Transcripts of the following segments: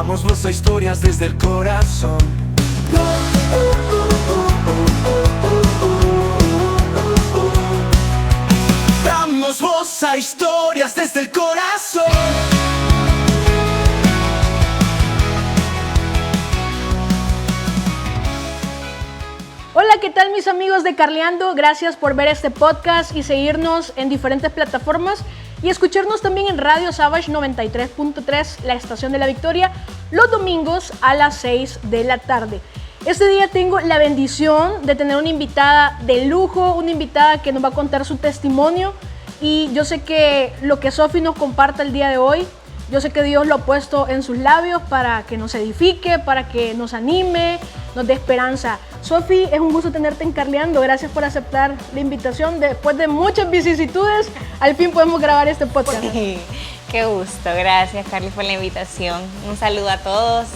Damos voz a historias desde el corazón. Damos voz a historias desde el corazón. Hola, ¿qué tal mis amigos de Carleando? Gracias por ver este podcast y seguirnos en diferentes plataformas y escucharnos también en Radio Savage 93.3, la estación de la Victoria, los domingos a las 6 de la tarde. Este día tengo la bendición de tener una invitada de lujo, una invitada que nos va a contar su testimonio, y yo sé que lo que Sofi nos comparta el día de hoy, yo sé que Dios lo ha puesto en sus labios para que nos edifique, para que nos anime, nos dé esperanza. Sofi, es un gusto tenerte en Carleando. Gracias por aceptar la invitación. Después de muchas vicisitudes, al fin podemos grabar este podcast. Sí, qué gusto. Gracias, Carly, por la invitación. Un saludo a todos.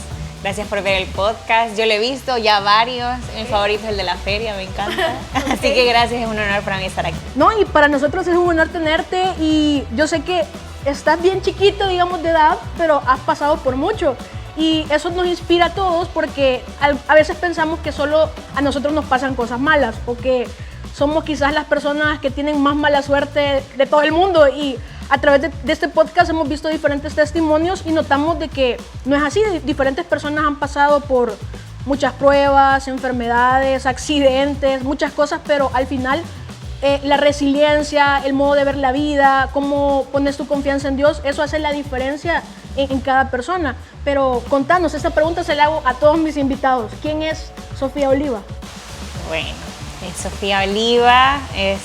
Gracias por ver el podcast. Yo lo he visto ya varios. Mi favorito es el de la feria, me encanta. Así que gracias, es un honor para mí estar aquí. No, y para nosotros es un honor tenerte, y yo sé que estás bien chiquito, digamos, de edad, pero has pasado por mucho. Y eso nos inspira a todos, porque a veces pensamos que solo a nosotros nos pasan cosas malas, o que somos quizás las personas que tienen más mala suerte de todo el mundo. Y a través de este podcast hemos visto diferentes testimonios y notamos de que no es así. Diferentes personas han pasado por muchas pruebas, enfermedades, accidentes, muchas cosas, pero al final la resiliencia, el modo de ver la vida, cómo pones tu confianza en Dios, eso hace la diferencia en cada persona. Pero contanos, esta pregunta se la hago a todos mis invitados. ¿Quién es Sofía Oliva? Bueno, Sofía Oliva es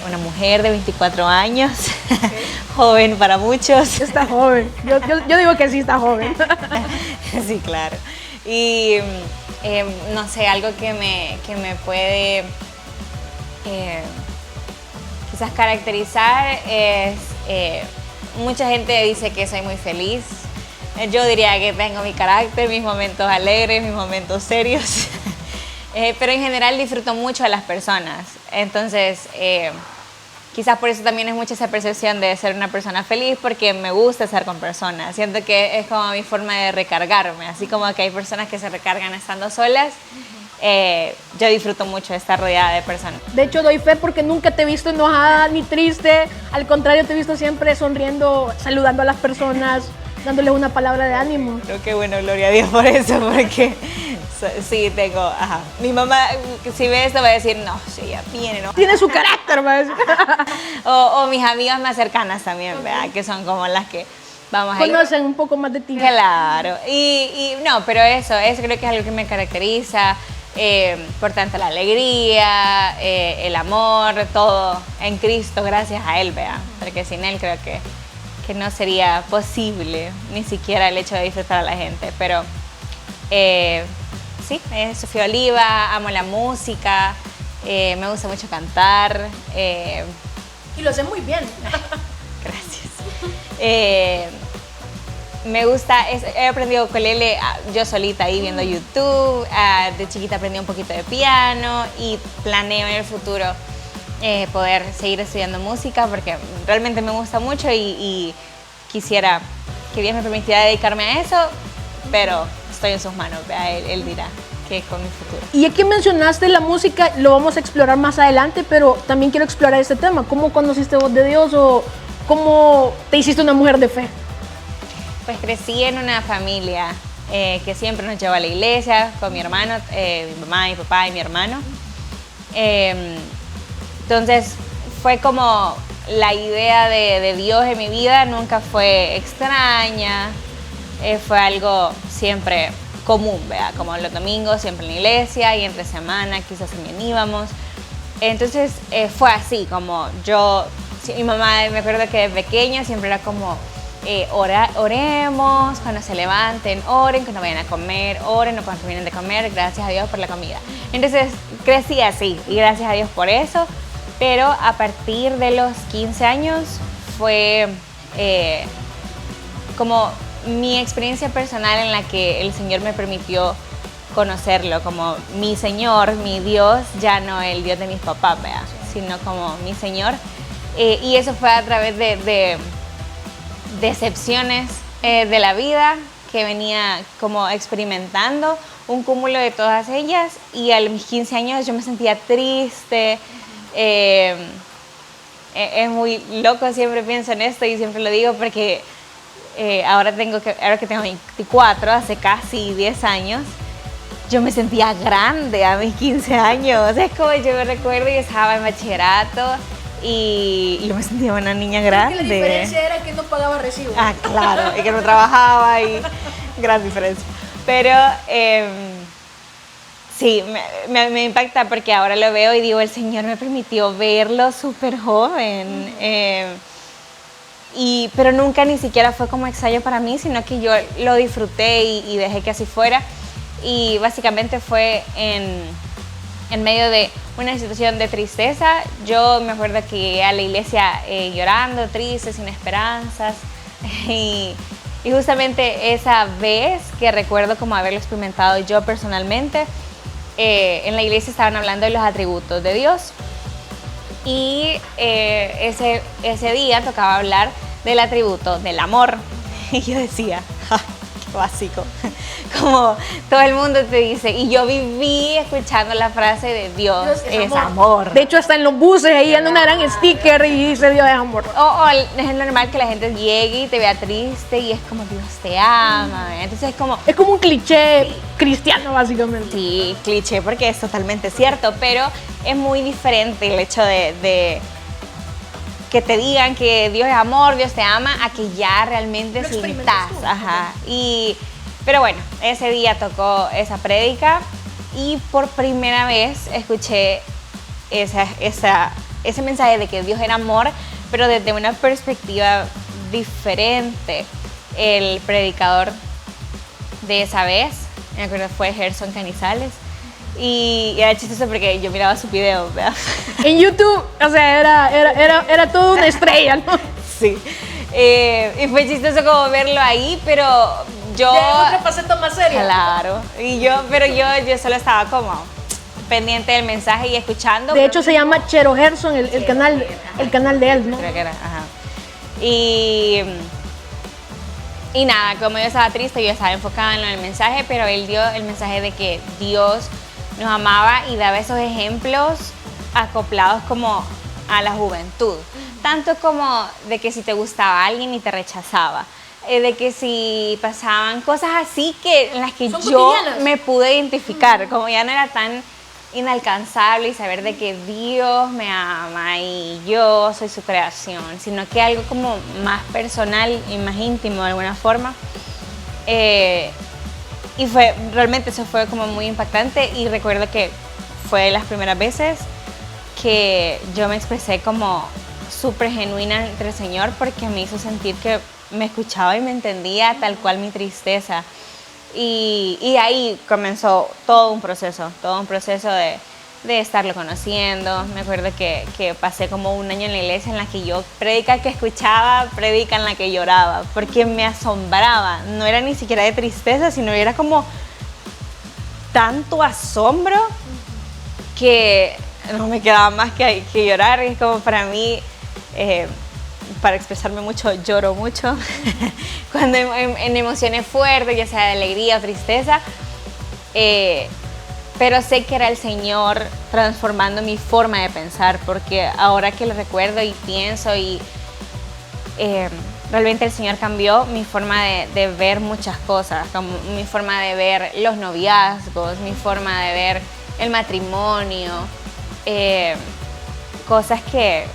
una mujer de 24 años, joven para muchos. Está joven, yo digo que sí está joven. Sí, claro. Y no sé, algo que me puede quizás caracterizar es, mucha gente dice que soy muy feliz. Yo diría que tengo mi carácter, mis momentos alegres, mis momentos serios. Pero en general disfruto mucho a las personas. Entonces, quizás por eso también es mucha esa percepción de ser una persona feliz, porque me gusta estar con personas. Siento que es como mi forma de recargarme. Así como que hay personas que se recargan estando solas, yo disfruto mucho de estar rodeada de personas. De hecho, doy fe porque nunca te he visto enojada ni triste. Al contrario, te he visto siempre sonriendo, saludando a las personas, dándoles una palabra de ánimo. Creo que bueno, gloria a Dios por eso, porque sí tengo, mi mamá, si ve esto va a decir, no, sí, ella viene, ¿no? Tiene su carácter, va a decir. o mis amigas más cercanas también, ¿verdad? Que son como las que vamos a ir. Conocen un poco más de ti. Claro, y no, pero eso creo que es algo que me caracteriza. Por tanto, la alegría, el amor, todo en Cristo, gracias a Él, ¿verdad? Porque sin Él creo que no sería posible ni siquiera el hecho de disfrutar a la gente. Pero sí, Sofía Oliva, amo la música, me gusta mucho cantar. Y lo sé muy bien. Gracias. Me gusta, he aprendido ukelele yo solita ahí viendo YouTube. De chiquita aprendí un poquito de piano y planeo en el futuro poder seguir estudiando música, porque realmente me gusta mucho y quisiera que Dios me permitiera dedicarme a eso, pero estoy en sus manos, Él dirá que con mi futuro. Y aquí mencionaste la música, lo vamos a explorar más adelante, pero también quiero explorar este tema. ¿Cómo conociste voz de Dios, o cómo te hiciste una mujer de fe? Pues crecí en una familia que siempre nos llevó a la iglesia con mi hermano, mi mamá, mi papá y mi hermano. Entonces fue como la idea de Dios en mi vida nunca fue extraña, fue algo siempre común, ¿verdad? Como los domingos siempre en la iglesia, y entre semana quizás también íbamos. Entonces fue así, como mi mamá, me acuerdo que de pequeña siempre era como, oremos cuando se levanten, oren cuando vayan a comer, oren cuando vienen de comer, gracias a Dios por la comida. Entonces crecí así, y gracias a Dios por eso. Pero a partir de los 15 años fue como mi experiencia personal en la que el Señor me permitió conocerlo como mi Señor, mi Dios, ya no el Dios de mis papás, ¿verdad? Sino como mi Señor. Y eso fue a través de decepciones de la vida que venía como experimentando un cúmulo de todas ellas, y a mis 15 años yo me sentía triste. Es muy loco, siempre pienso en esto y siempre lo digo porque ahora que tengo 24, hace casi 10 años, yo me sentía grande a mis 15 años. Es como yo me recuerdo y estaba en bachillerato y yo me sentía una niña grande. La diferencia era que no pagaba recibo. Ah, claro, y que no trabajaba y gran diferencia. Pero sí, me impacta porque ahora lo veo y digo, el Señor me permitió verlo súper joven. Pero nunca ni siquiera fue como extraño para mí, sino que yo lo disfruté y dejé que así fuera. Y básicamente fue en medio de una situación de tristeza. Yo me acuerdo que llegué a la iglesia llorando, triste, sin esperanzas. Y justamente esa vez que recuerdo como haberlo experimentado yo personalmente, en la iglesia estaban hablando de los atributos de Dios. Y ese día tocaba hablar del atributo del amor. Y yo decía, ¡ja, qué básico! Como todo el mundo te dice, y yo viví escuchando la frase de Dios es amor. De hecho, hasta en los buses ahí anda una gran sticker y dice Dios es amor. O es normal que la gente llegue y te vea triste y es como Dios te ama. Entonces es como un cliché cristiano, básicamente. Sí, cliché porque es totalmente cierto, pero es muy diferente el hecho de que te digan que Dios es amor, Dios te ama, a que ya realmente sintas. Ajá. Pero bueno, ese día tocó esa prédica y por primera vez escuché ese mensaje de que Dios era amor, pero desde una perspectiva diferente. El predicador de esa vez, me acuerdo, fue Gerson Canizales. Y era chistoso porque yo miraba sus videos, ¿verdad? En YouTube, o sea, era todo una estrella, ¿no? Sí. Y fue chistoso como verlo ahí, pero yo... Ya otra faceta más seria. Claro. Pero yo solo estaba como pendiente del mensaje y escuchando. De hecho, se llama Chero Gerson, el canal de él, ¿no? Creo que era, ajá. Y nada, como yo estaba triste, yo estaba enfocada en el mensaje, pero él dio el mensaje de que Dios nos amaba y daba esos ejemplos acoplados como a la juventud. Tanto como de que si te gustaba alguien y te rechazaba, de que si pasaban cosas así en las que yo me pude identificar, como ya no era tan inalcanzable y saber de que Dios me ama y yo soy su creación, sino que algo como más personal y más íntimo de alguna forma. Y realmente eso fue como muy impactante y recuerdo que fue de las primeras veces que yo me expresé como súper genuina entre el Señor, porque me hizo sentir que me escuchaba y me entendía tal cual mi tristeza. Y ahí comenzó todo un proceso de estarlo conociendo. Me acuerdo que pasé como un año en la iglesia en la que yo predica que escuchaba, predica en la que lloraba, porque me asombraba. No era ni siquiera de tristeza, sino era como tanto asombro que no me quedaba más que llorar. Es como para mí, para expresarme mucho, lloro mucho. Cuando en emociones fuertes, ya sea de alegría o tristeza, pero sé que era el Señor transformando mi forma de pensar, porque ahora que lo recuerdo y pienso realmente el Señor cambió mi forma de ver muchas cosas, como mi forma de ver los noviazgos, mi forma de ver el matrimonio, cosas que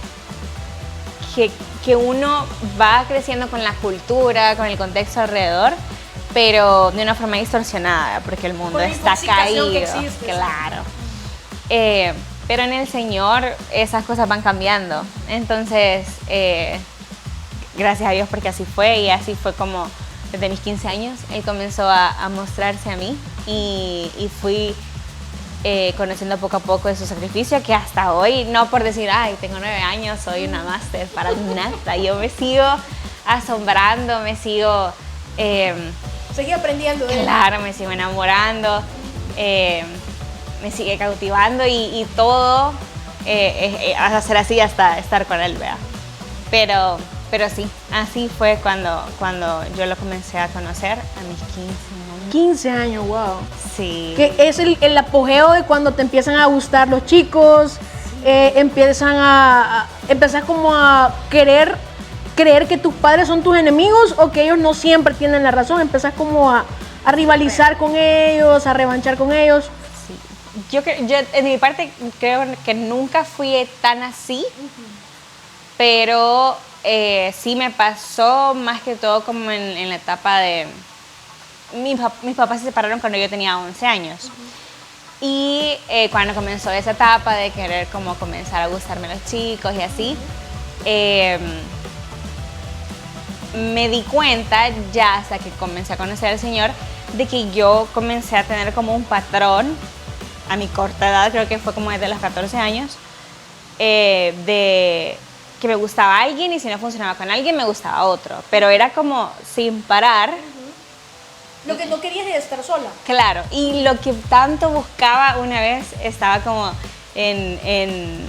uno va creciendo con la cultura, con el contexto alrededor, pero de una forma distorsionada, porque el mundo está caído. Que existe, claro. Pero en el Señor esas cosas van cambiando. Entonces, gracias a Dios porque así fue, y así fue como desde mis 15 años Él comenzó a mostrarse a mí y fui conociendo poco a poco de su sacrificio, que hasta hoy, no por decir, ay, tengo 9 años, soy una máster, para nada. Yo me sigo asombrando, me sigo... Seguí aprendiendo. Claro, me sigo enamorando, me sigue cautivando y todo a hacer así hasta estar con él, ¿verdad? Pero pero sí, así fue cuando yo lo comencé a conocer a mis 15 años. 15 años, wow. Sí. Que es el apogeo de cuando te empiezan a gustar los chicos, empezás como a creer que tus padres son tus enemigos o que ellos no siempre tienen la razón, empezás como a rivalizar con ellos, a revanchar con ellos. Sí. Yo en mi parte creo que nunca fui tan así, pero sí me pasó más que todo como en la etapa de... Mis papás se separaron cuando yo tenía 11 años. Y cuando comenzó esa etapa de querer como comenzar a gustarme los chicos y así, me di cuenta ya hasta que comencé a conocer al Señor de que yo comencé a tener como un patrón a mi corta edad, creo que fue como desde los 14 años, de que me gustaba alguien y si no funcionaba con alguien me gustaba otro, pero era como sin parar. Lo que no querías es estar sola. Claro, y lo que tanto buscaba una vez estaba como en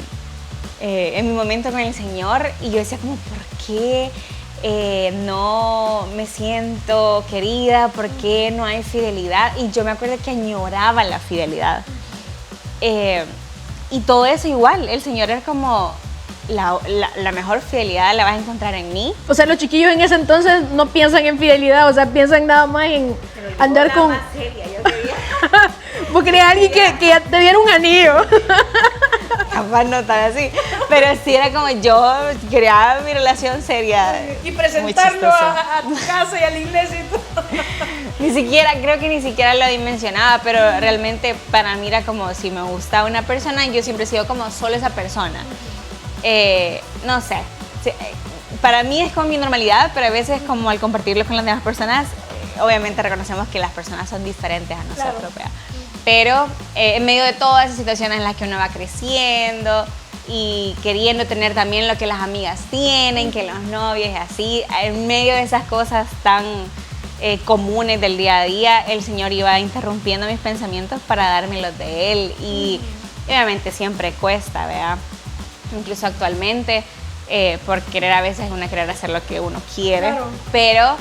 mi momento con el Señor y yo decía como, ¿por qué no me siento querida? ¿Por qué no hay fidelidad? Y yo me acuerdo que añoraba la fidelidad. Y todo eso igual, el Señor era como... La mejor fidelidad la vas a encontrar en mí. O sea, los chiquillos en ese entonces no piensan en fidelidad, o sea, piensan nada más en andar con... Más seria, yo quería... Porque era alguien que ya te diera un anillo. Capaz no tan así, pero sí era como yo quería mi relación seria. Y presentarlo a tu casa y a la iglesia y todo. Creo que ni siquiera lo dimensionaba, pero realmente para mí era como si me gustaba una persona, yo siempre he sido como solo esa persona. No sé, para mí es como mi normalidad, pero a veces como al compartirlo con las demás personas, obviamente reconocemos que las personas son diferentes a nosotros, claro. Pero en medio de todas esas situaciones en las que uno va creciendo y queriendo tener también lo que las amigas tienen, que los novios y así, en medio de esas cosas tan comunes del día a día, el Señor iba interrumpiendo mis pensamientos para darme los de Él y obviamente siempre cuesta, ¿verdad? Incluso actualmente, por querer a veces uno querer hacer lo que uno quiere, claro. Pero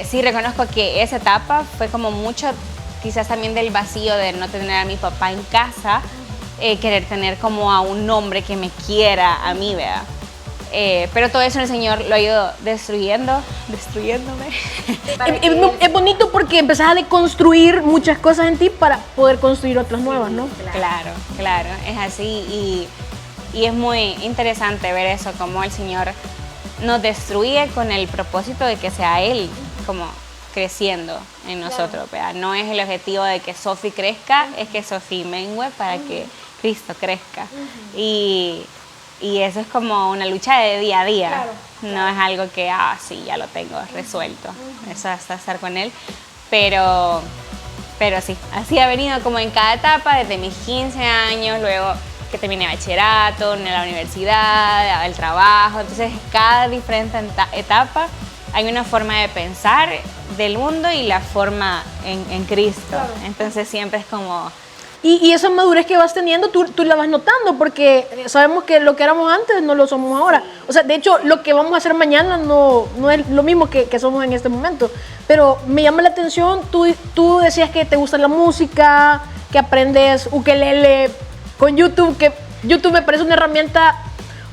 sí reconozco que esa etapa fue como mucho, quizás también del vacío de no tener a mi papá en casa, querer tener como a un hombre que me quiera a mí, ¿verdad? Pero todo eso el Señor lo ha ido destruyéndome. Es bonito porque empezás a deconstruir muchas cosas en ti para poder construir otras nuevas, ¿no? Claro, es así y es muy interesante ver eso, cómo el Señor nos destruye con el propósito de que sea Él como creciendo en nosotros, ¿verdad? No es el objetivo de que Sofi crezca, es que Sofi mengue para que Cristo crezca. Y eso es como una lucha de día a día, no es algo que, sí, ya lo tengo resuelto, eso hasta estar con Él, pero sí, así ha venido como en cada etapa, desde mis 15 años, luego que terminé bachillerato, en la universidad, el trabajo, entonces cada diferente etapa hay una forma de pensar del mundo y la forma en Cristo, entonces siempre es como... Y esa madurez que vas teniendo, tú la vas notando, porque sabemos que lo que éramos antes no lo somos ahora. O sea, de hecho, lo que vamos a hacer mañana no es lo mismo que somos en este momento. Pero me llama la atención, tú decías que te gusta la música, que aprendes ukelele con YouTube, que YouTube me parece una herramienta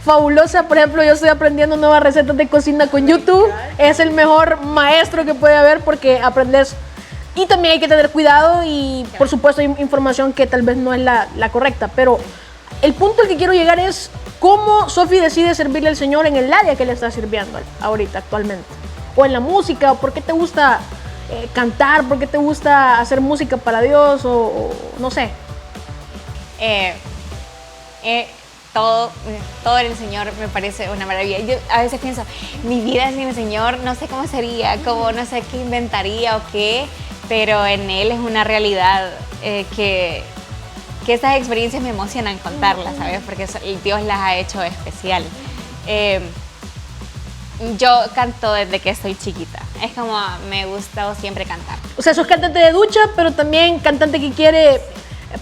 fabulosa. Por ejemplo, yo estoy aprendiendo nuevas recetas de cocina con YouTube. Es el mejor maestro que puede haber porque aprendes. Y también hay que tener cuidado y, por supuesto, hay información que tal vez no es la correcta. Pero el punto al que quiero llegar es cómo Sofi decide servirle al Señor en el área que le está sirviendo ahorita, actualmente. O en la música, o por qué te gusta cantar, por qué te gusta hacer música para Dios, o no sé. Todo en el Señor me parece una maravilla. Yo a veces pienso, mi vida sin el Señor no sé cómo sería, como no sé qué inventaría o qué, pero en Él es una realidad que estas experiencias me emocionan contarlas, ¿sabes? Porque Dios las ha hecho especial. Yo canto desde que soy chiquita, es como me gusta siempre cantar. O sea, sos cantante de ducha, pero también cantante que quiere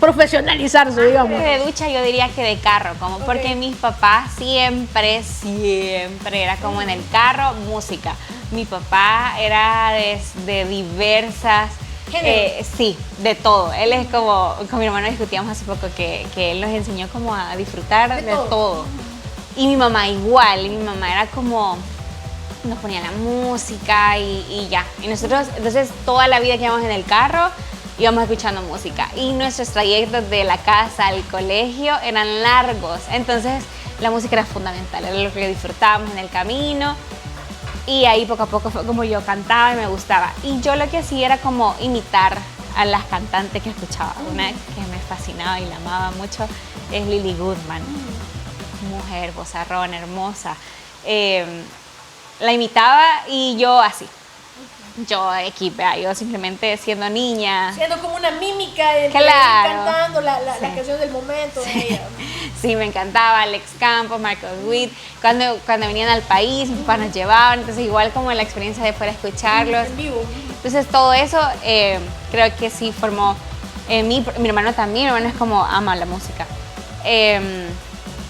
profesionalizarse, digamos. De ducha yo diría que de carro, como porque Ok. mis papás siempre era como en el carro, música. Mi papá era de diversas, sí, de todo. Él es como, con mi hermano discutíamos hace poco que él nos enseñó como a disfrutar de todo. Y mi mamá igual, y mi mamá era como, nos ponía la música y ya. Y nosotros, entonces, toda la vida que íbamos en el carro, íbamos escuchando música. Y nuestros trayectos de la casa al colegio eran largos. Entonces, la música era fundamental, era lo que disfrutábamos en el camino. Y ahí poco a poco fue como yo cantaba y me gustaba. Y yo lo que hacía era como imitar a las cantantes que escuchaba. Una que me fascinaba y la amaba mucho es Lily Goodman. Mujer, vozarrón, hermosa. La imitaba y yo así. Yo yo simplemente siendo niña. Siendo como una mímica de Claro. cantando la Sí. canción del momento de ella. Sí, me encantaba Alex Campos, Marcos Witt. Cuando venían al país, mis papás nos llevaban, entonces igual como la experiencia de poder escucharlos. En vivo. Entonces todo eso creo que sí formó mi hermano también, mi hermano es como ama la música.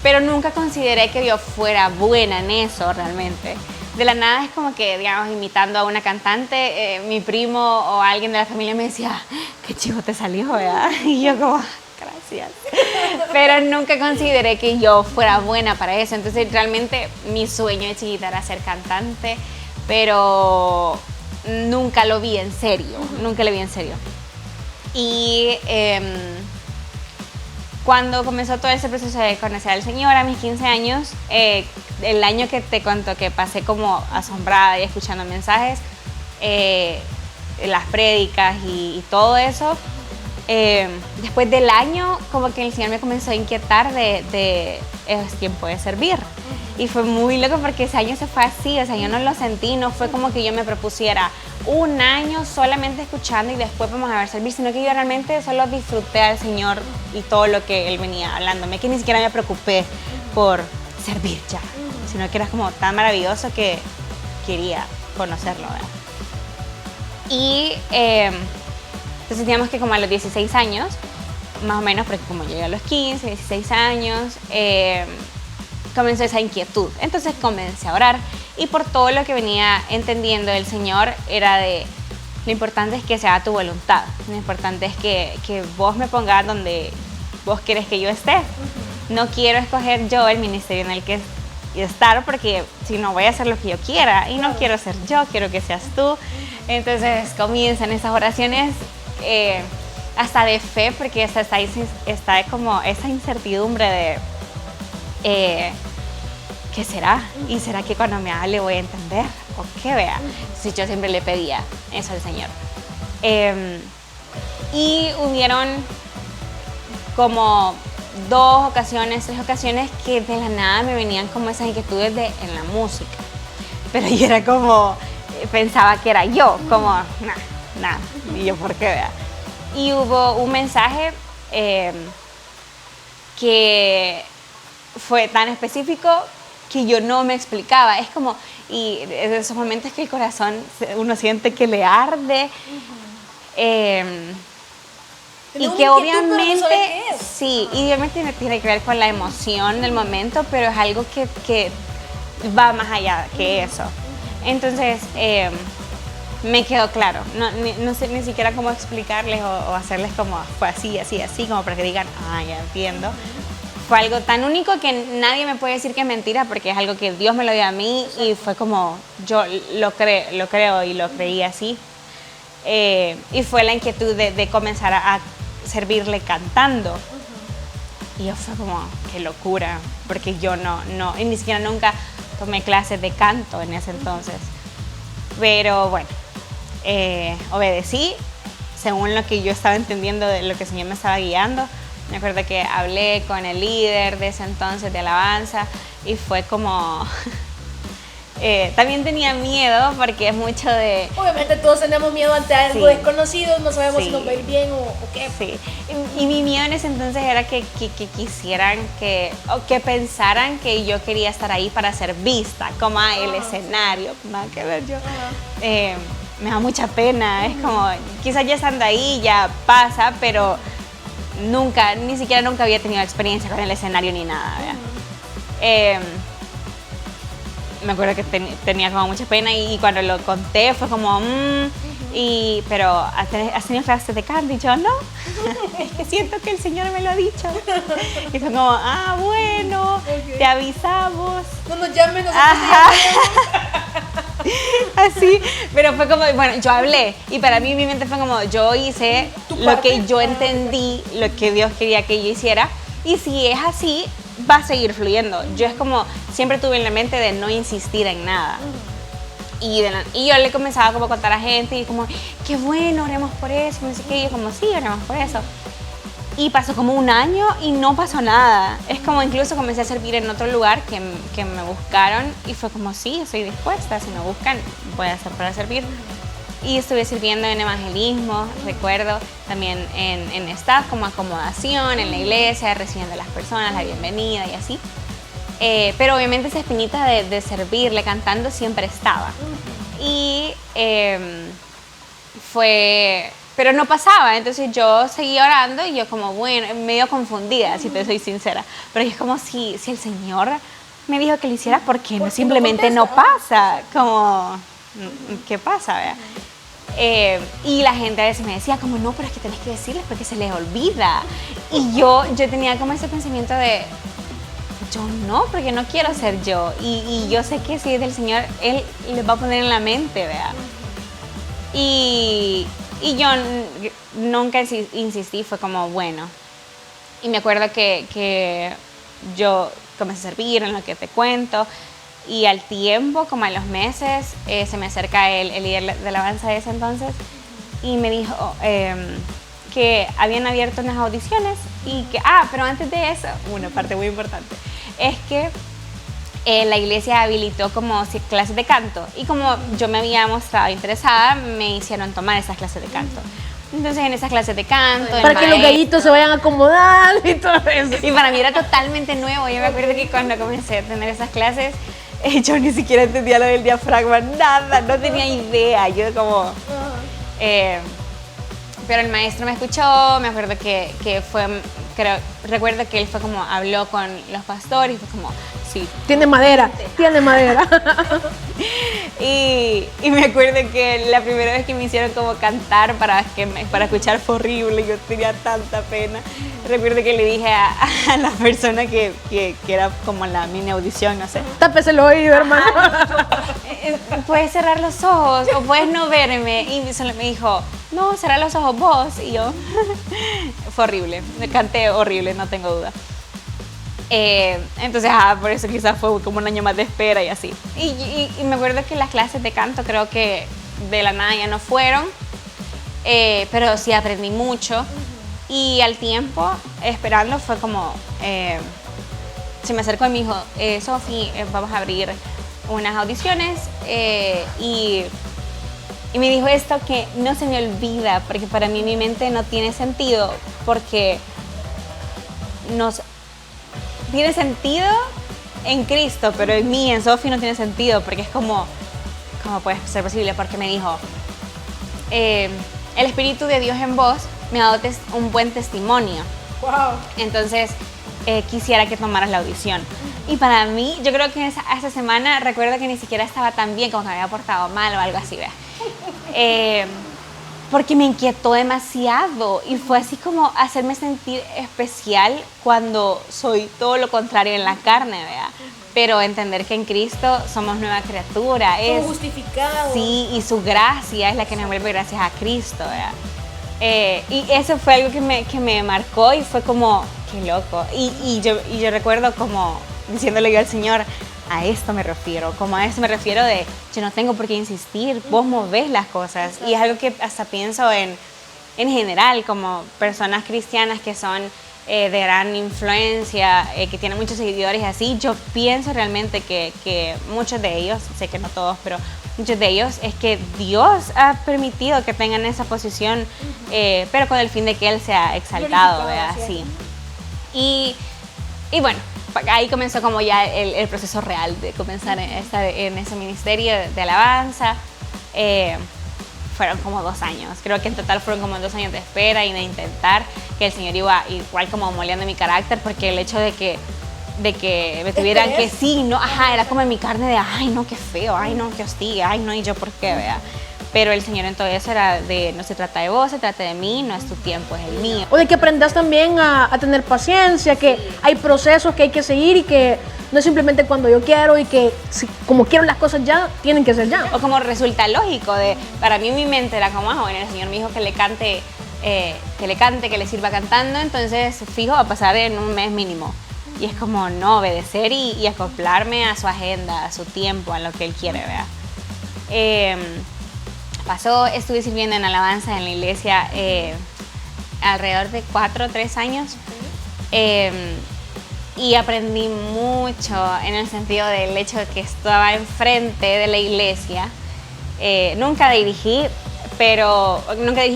Pero nunca consideré que yo fuera buena en eso realmente. De la nada es como que, digamos, imitando a una cantante, mi primo o alguien de la familia me decía, qué chivo te salió, ¿verdad? Y yo como, gracias. Pero nunca consideré que yo fuera buena para eso. Entonces realmente mi sueño de chiquita era ser cantante, pero nunca lo vi en serio, nunca lo vi en serio. Y cuando comenzó todo ese proceso de conocer al Señor a mis 15 años, el año que te cuento que pasé como asombrada y escuchando mensajes, las prédicas y todo eso, después del año como que el Señor me comenzó a inquietar es tiempo de servir. Y fue muy loco porque ese año se fue así, o sea, yo no lo sentí, no fue como que yo me propusiera un año solamente escuchando y después vamos a ver servir, sino que yo realmente solo disfruté al Señor y todo lo que Él venía hablándome, que ni siquiera me preocupé por servir ya, sino que era como tan maravilloso que quería conocerlo, ¿verdad? Y entonces digamos que como a los 16 años, más o menos, porque como llegué a los 15, 16 años, comenzó esa inquietud. Entonces comencé a orar y por todo lo que venía entendiendo del Señor era de lo importante es que sea tu voluntad, lo importante es que vos me pongas donde vos quieres que yo esté. No quiero escoger yo el ministerio en el que estar porque si no voy a hacer lo que yo quiera y no quiero ser yo, quiero que seas tú. Entonces comienzan esas oraciones hasta de fe porque está como esa incertidumbre de ¿qué será? ¿Y será que cuando me hable voy a entender? ¿O qué vea? Si yo siempre le pedía eso al Señor. Y hubieron como 2 ocasiones, 3 ocasiones que de la nada me venían como esas inquietudes en la música. Pero yo era como, pensaba que era yo, como, nada, y yo por qué vea. Y hubo un mensaje que fue tan específico que yo no me explicaba. Es como, y de esos momentos que el corazón, uno siente que le arde. Y que obviamente, sí, y obviamente tiene que ver con la emoción del momento, pero es algo que va más allá que eso. Entonces, me quedó claro. No sé ni siquiera cómo explicarles o hacerles como, fue así, así, así, como para que digan, ya entiendo. Fue algo tan único que nadie me puede decir que es mentira porque es algo que Dios me lo dio a mí y fue como, yo lo creo y lo creí así. Y fue la inquietud de comenzar a servirle cantando. Y yo fue como, qué locura, porque yo y ni siquiera nunca tomé clases de canto en ese entonces. Pero bueno, obedecí según lo que yo estaba entendiendo de lo que el Señor me estaba guiando. Me acuerdo que hablé con el líder de ese entonces de alabanza y fue como... también tenía miedo porque es mucho de... Obviamente todos tenemos miedo ante algo desconocido, no sabemos si nos va a ir bien o qué. Sí, y mi miedo en ese entonces era que quisieran o que pensaran que yo quería estar ahí para ser vista, como el escenario, nada que ver yo. Me da mucha pena, es como, quizás ya estando ahí ya pasa, pero ni siquiera nunca había tenido experiencia con el escenario ni nada, ¿verdad? Me acuerdo que tenía como mucha pena y cuando lo conté fue como, pero ¿has tenido clases de canto? Y yo, no, es que siento que el Señor me lo ha dicho. Y fue como, bueno, okay, te avisamos. No nos llamen, Así, pero fue como, bueno, yo hablé y para mí mi mente fue como, yo hice lo que yo entendí, lo que Dios quería que yo hiciera, y si es así, va a seguir fluyendo. Yo es como, siempre tuve en la mente de no insistir en nada. Y yo le comenzaba como a contar a gente y como, qué bueno, oremos por eso, no sé qué, y yo como, sí, oremos por eso. Y pasó como un año y no pasó nada. Es como incluso comencé a servir en otro lugar que me buscaron y fue como, sí, estoy dispuesta, si me buscan voy a hacer para servir. Y estuve sirviendo en evangelismo, recuerdo, también en staff, como acomodación, en la iglesia, recibiendo a las personas, la bienvenida y así. Pero obviamente esa espinita de servirle, cantando, siempre estaba. Y pero no pasaba, entonces yo seguía orando y yo como, bueno, medio confundida, si te soy sincera. Pero es como, si el Señor me dijo que lo hiciera, ¿por qué no? Simplemente no pasa. Como, ¿qué pasa? ¿Verdad? Y la gente a veces me decía como, no, pero es que tenés que decirles porque se les olvida. Y yo tenía como ese pensamiento de, yo no, porque no quiero ser yo. Y yo sé que si es del Señor, Él les va a poner en la mente, ¿verdad? Y yo nunca insistí, fue como, bueno. Y me acuerdo que yo comencé a servir en lo que te cuento. Y al tiempo, como a los meses, se me acerca el líder de alabanza de ese entonces y me dijo que habían abierto unas audiciones y que, pero antes de eso, una parte muy importante, es que la iglesia habilitó como clases de canto y como yo me había mostrado interesada, me hicieron tomar esas clases de canto. Entonces en esas clases de canto... Para que los gallitos se vayan a acomodar y todo eso. Y para mí era totalmente nuevo. Yo me acuerdo que cuando comencé a tener esas clases, yo ni siquiera entendía lo del diafragma, nada, no tenía idea. Yo como... pero el maestro me escuchó, me acuerdo que fue... recuerdo que él fue como, habló con los pastores y fue como, sí. Tiene madera. Y me acuerdo que la primera vez que me hicieron como cantar para escuchar fue horrible, yo tenía tanta pena. Recuerdo que le dije a la persona que era como la mini audición, no sé. Tápese el oído, hermano. Puedes cerrar los ojos o puedes no verme. Y solo me dijo, no, cerrar los ojos vos. Y yo, fue horrible, me canté horrible, no tengo duda. Entonces, por eso quizás fue como un año más de espera y así. Y me acuerdo que las clases de canto creo que de la nada ya no fueron, pero sí aprendí mucho. Y al tiempo, esperando, fue como, se me acercó y me dijo, Sofi, vamos a abrir unas audiciones y me dijo esto que no se me olvida, porque para mí mi mente no tiene sentido, porque tiene sentido en Cristo, pero en mí, en Sofi, no tiene sentido, porque es como, ¿cómo puede ser posible? Porque me dijo, el Espíritu de Dios en vos me ha dado un buen testimonio. Wow. Entonces, quisiera que tomaras la audición. Y para mí, yo creo que esa semana, recuerdo que ni siquiera estaba tan bien, como que me había portado mal o algo así, ¿vea? Porque me inquietó demasiado y fue así como hacerme sentir especial cuando soy todo lo contrario en la carne, ¿vea? Pero entender que en Cristo somos nueva criatura. Somos justificados. Sí, y su gracia es la que nos vuelve gracias a Cristo, ¿vea? Y eso fue algo que me marcó y fue como, qué loco. Y yo recuerdo como diciéndole yo al Señor, a esto me refiero, como a esto me refiero de, yo no tengo por qué insistir, vos movés las cosas. Y es algo que hasta pienso en general, como personas cristianas que son de gran influencia, que tienen muchos seguidores y así, yo pienso realmente que muchos de ellos, sé que no todos, pero muchos de ellos es que Dios ha permitido que tengan esa posición, pero con el fin de que Él sea exaltado, ¿verdad? Sí. Y bueno, ahí comenzó como ya el proceso real de comenzar en ese ministerio de alabanza. Fueron como 2 años, creo que en total fueron como 2 años de espera y de intentar. que el Señor iba igual como moldeando mi carácter, porque el hecho de que me tuvieran que sí, no, ajá, era como en mi carne de, ay, no, qué feo, ay, no, qué hostia, ay, no, y yo por qué, vea. Pero el Señor en todo eso era de, no se trata de vos, se trata de mí, no es tu tiempo, es el mío. O de que aprendas también a tener paciencia, que hay procesos que hay que seguir y que no es simplemente cuando yo quiero y que como quiero las cosas ya, tienen que ser ya. O como resulta lógico, para mí mi mente era como, bueno, el Señor me dijo que le cante, que le sirva cantando, entonces fijo va a pasar en un mes mínimo. Y es como, no, obedecer y acoplarme a su agenda, a su tiempo, a lo que Él quiere, ¿verdad? Estuve sirviendo en alabanza en la iglesia alrededor de 4 o 3 años y aprendí mucho en el sentido del hecho de que estaba enfrente de la iglesia. Nunca dirigí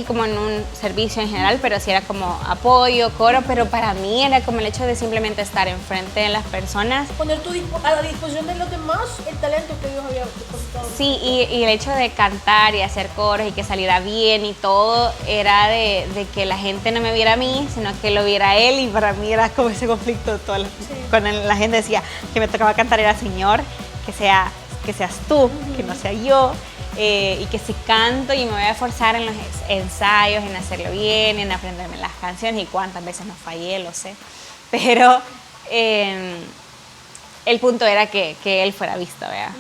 como en un servicio en general, pero sí era como apoyo, coro, pero para mí era como el hecho de simplemente estar enfrente de las personas. Poner a la disposición de los demás el talento que Dios había depositado. Sí, y el hecho de cantar y hacer coros y que saliera bien y todo, era de que la gente no me viera a mí, sino que lo viera a Él, y para mí era como ese conflicto. Cuando la gente decía que me tocaba cantar era Señor, que seas tú, que no sea yo. Y que si canto y me voy a esforzar en los ensayos, en hacerlo bien, en aprenderme las canciones, y cuántas veces no fallé, lo sé, pero el punto era que Él fuera visto, ¿verdad?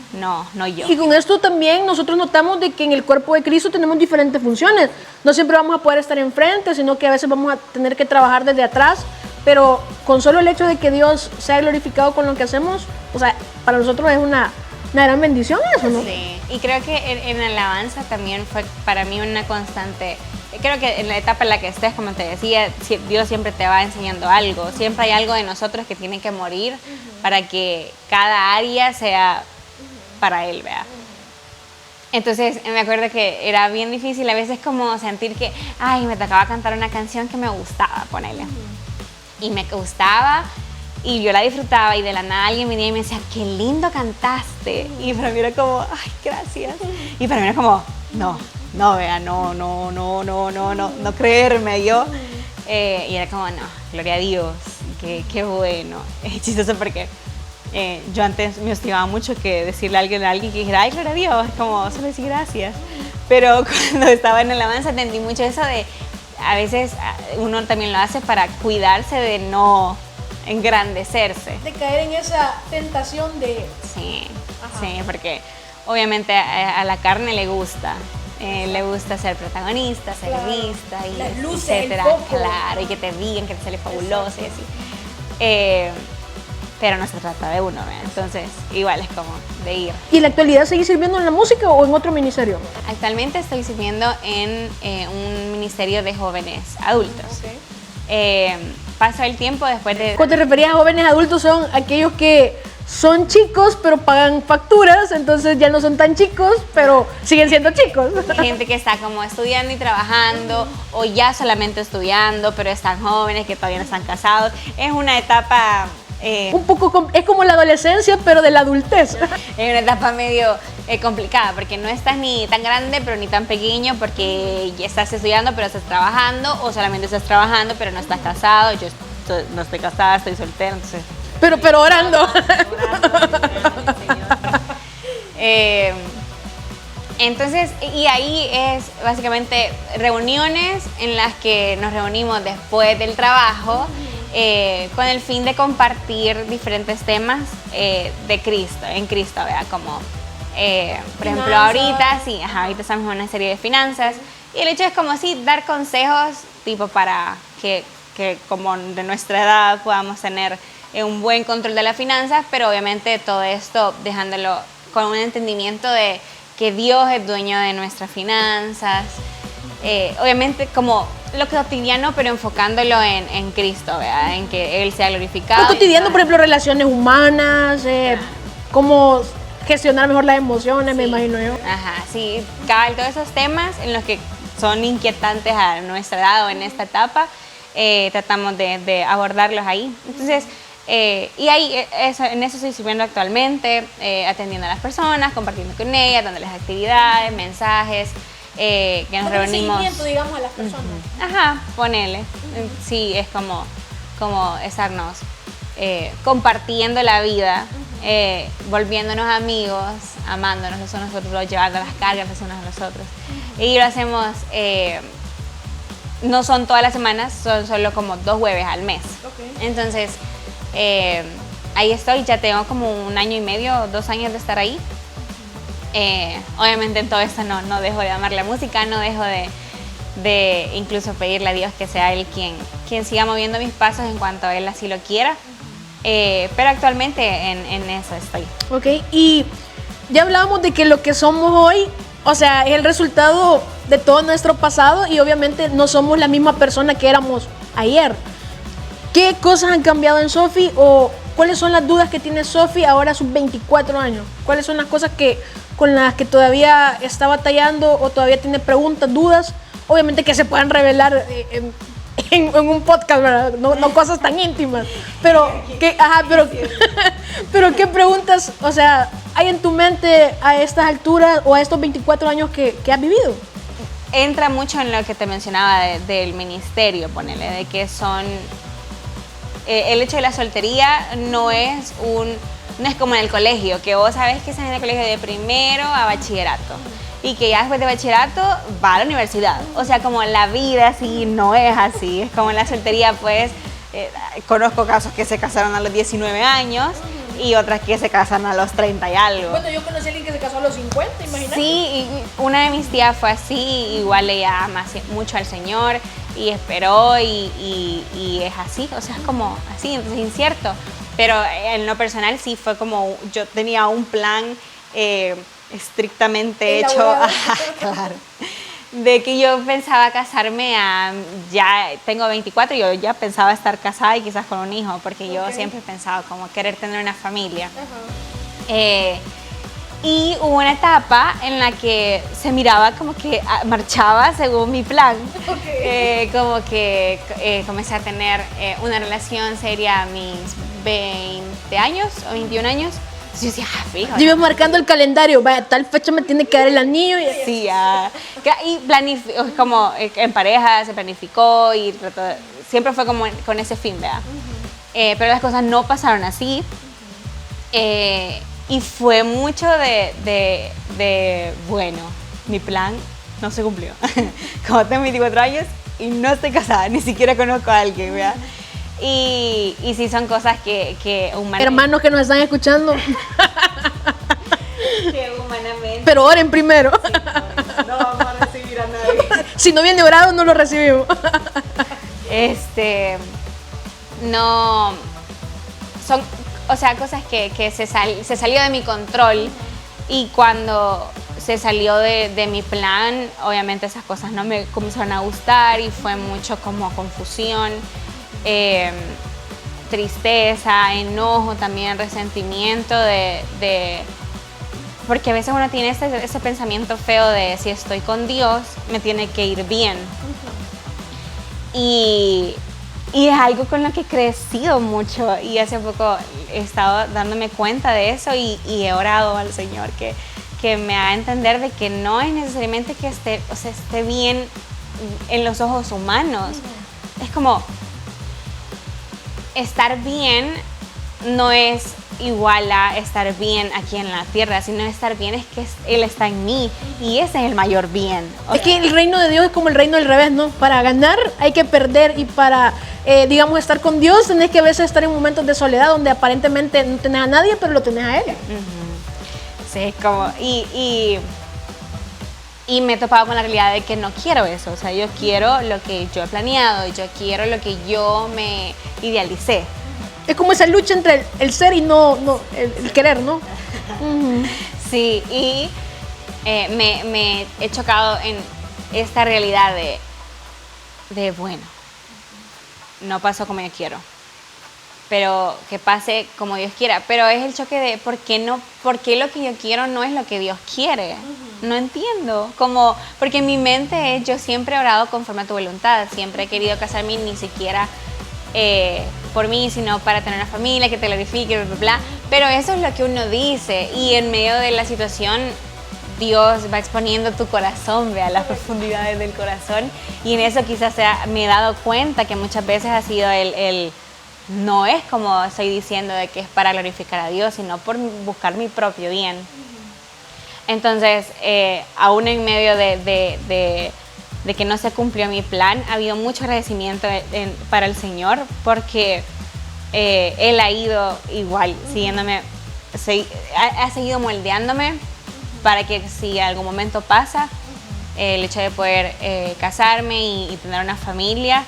No yo. Y con esto también nosotros notamos de que en el cuerpo de Cristo tenemos diferentes funciones. No siempre vamos a poder estar enfrente, sino que a veces vamos a tener que trabajar desde atrás, pero con solo el hecho de que Dios sea glorificado con lo que hacemos, o sea, para nosotros es una gran bendición eso, ¿no? Sí, y creo que en alabanza también fue para mí una constante. Creo que en la etapa en la que estés, como te decía, Dios siempre te va enseñando algo. Siempre hay algo de nosotros que tiene que morir para que cada área sea para Él, ¿verdad? Entonces me acuerdo que era bien difícil a veces como sentir que, ay, me tocaba cantar una canción que me gustaba, ponele. Y me gustaba, y yo la disfrutaba, y de la nada alguien venía y me decía, qué lindo cantaste. Y para mí era como, ay, gracias. Y para mí era como, no, vea, no creerme yo. Y era como, no, gloria a Dios, qué bueno. Es chistoso porque yo antes me hostigaba mucho que decirle a alguien que dijera, ay, gloria a Dios, es como solo decir gracias. Pero cuando estaba en alabanza entendí mucho eso de, a veces uno también lo hace para cuidarse de no engrandecerse. De caer en esa tentación de... Sí, porque obviamente a la carne le gusta ser protagonista, ser vista, y las luces, etcétera, el foco. claro, y que te digan que te sale fabuloso y así. Pero no se trata de uno, ¿verdad? Entonces igual es como de ir. ¿Y en la actualidad seguís sirviendo en la música o en otro ministerio? Actualmente estoy sirviendo en un ministerio de jóvenes adultos. Paso el tiempo después de... Cuando te referías a jóvenes adultos, son aquellos que son chicos pero pagan facturas, entonces ya no son tan chicos pero siguen siendo chicos. Gente que está como estudiando y trabajando, o ya solamente estudiando, pero están jóvenes, que todavía no están casados. Es una etapa... Un poco, es como la adolescencia pero de la adultez. Es una etapa medio complicada, porque no estás ni tan grande pero ni tan pequeño, porque ya estás estudiando pero estás trabajando, o solamente estás trabajando pero no estás casado. Yo no estoy casada, estoy soltera, entonces... Pero orando. Entonces, y ahí es básicamente reuniones en las que nos reunimos después del trabajo, con el fin de compartir diferentes temas de Cristo, en Cristo, ¿verdad? Como, por ejemplo, ahorita estamos en una serie de finanzas, y el hecho es como así, dar consejos tipo para que como de nuestra edad podamos tener un buen control de las finanzas, pero obviamente todo esto dejándolo con un entendimiento de que Dios es dueño de nuestras finanzas, obviamente como lo cotidiano, pero enfocándolo en Cristo, ¿verdad? En que Él sea glorificado. Lo cotidiano, por ejemplo, relaciones humanas, cómo gestionar mejor las emociones, me imagino yo. Ajá, sí, cabal, todos esos temas en los que son inquietantes a nuestra edad o en esta etapa, tratamos de abordarlos ahí. Entonces, y ahí en eso estoy sirviendo actualmente, atendiendo a las personas, compartiendo con ellas, dándoles actividades, mensajes, que nos reunimos. Seguimiento, digamos, a las personas. Ajá, ponele. Sí, es como estarnos compartiendo la vida, volviéndonos amigos, amándonos los unos a los otros, llevando las cargas los unos a los otros. Y lo hacemos, no son todas las semanas, son solo como 2 jueves al mes. Okay. Entonces, ahí estoy, ya tengo como 1 año y medio, 2 años de estar ahí. Obviamente en todo esto no dejo de amar la música, no dejo de incluso pedirle a Dios que sea Él quien siga moviendo mis pasos en cuanto Él así lo quiera. Pero actualmente en eso estoy. Ok, y ya hablábamos de que lo que somos hoy, o sea, es el resultado de todo nuestro pasado y obviamente no somos la misma persona que éramos ayer. ¿Qué cosas han cambiado en Sofi o cuáles son las dudas que tiene Sofi ahora a sus 24 años? ¿Cuáles son las cosas con las que todavía está batallando o todavía tiene preguntas, dudas? Obviamente que se puedan revelar en un podcast, ¿verdad? No cosas tan íntimas. Pero pero ¿qué preguntas, o sea, hay en tu mente a estas alturas o a estos 24 años que has vivido? Entra mucho en lo que te mencionaba del ministerio, ponele, de que son... el hecho de la soltería no es como en el colegio, que vos sabés que estás en el colegio de primero a bachillerato y que ya después de bachillerato va a la universidad. O sea, como la vida así no es así, es como en la soltería, pues conozco casos que se casaron a los 19 años y otras que se casan a los 30 y algo. Bueno, yo conocí a alguien que se casó a los 50, imagínate. Sí, y una de mis tías fue así, igual ella ama mucho al Señor y esperó y es así, o sea, es como así, entonces incierto. Pero en lo personal sí fue como, yo tenía un plan estrictamente hecho, claro, de que yo pensaba casarme ya tengo 24, yo ya pensaba estar casada y quizás con un hijo, porque yo siempre he pensado como querer tener una familia. Y hubo una etapa en la que se miraba como que marchaba según mi plan. Como que comencé a tener una relación seria a mis 20 años o 21 años. Entonces yo decía, fijo. Yo iba marcando el calendario, vaya, tal fecha me tiene que dar el anillo. Sí, y como en pareja se planificó y siempre fue como con ese fin, ¿verdad? Pero las cosas no pasaron así. Y fue mucho bueno, mi plan no se cumplió. Como tengo 24 años y no estoy casada, ni siquiera conozco a alguien, ¿verdad? Y sí son cosas que humanamente... Hermanos que nos están escuchando. Que humanamente... Pero oren primero. Sí, no vamos a recibir a nadie. Si no viene orado, no lo recibimos. No... Son... O sea, cosas que se salió de mi control y cuando se salió de mi plan, obviamente esas cosas no me comenzaron a gustar y fue mucho como confusión, tristeza, enojo, también resentimiento porque a veces uno tiene ese pensamiento feo de si estoy con Dios, me tiene que ir bien. Y es algo con lo que he crecido mucho y hace poco he estado dándome cuenta de eso y he orado al Señor que me haga entender de que no es necesariamente que esté bien en los ojos humanos. Es como estar bien no es igual a estar bien aquí en la tierra, sino estar bien es que Él está en mí y ese es el mayor bien. Es que el reino de Dios es como el reino del revés, ¿no? Para ganar hay que perder y para, digamos, estar con Dios tenés que a veces estar en momentos de soledad donde aparentemente no tenés a nadie, pero lo tenés a Él. Sí, como, y me he topado con la realidad de que no quiero eso, o sea, yo quiero lo que yo he planeado, yo quiero lo que yo me idealicé. Es como esa lucha entre el ser y no el querer, ¿no? Sí, y me he chocado en esta realidad de bueno, no pasó como yo quiero, pero que pase como Dios quiera. Pero es el choque de por qué lo que yo quiero no es lo que Dios quiere. No entiendo. Porque en mi mente yo siempre he orado conforme a tu voluntad, siempre he querido casarme ni siquiera por mí, sino para tener una familia que te glorifique, bla, bla, bla. Pero eso es lo que uno dice y en medio de la situación Dios va exponiendo tu corazón, vea, las profundidades del corazón. Y en eso quizás me he dado cuenta que muchas veces ha sido no es como estoy diciendo de que es para glorificar a Dios, sino por buscar mi propio bien. Entonces, aún en medio de que no se cumplió mi plan, ha habido mucho agradecimiento para el Señor, porque Él ha ido igual, siguiéndome, ha seguido moldeándome para que si algún momento pasa, el hecho de poder casarme y tener una familia,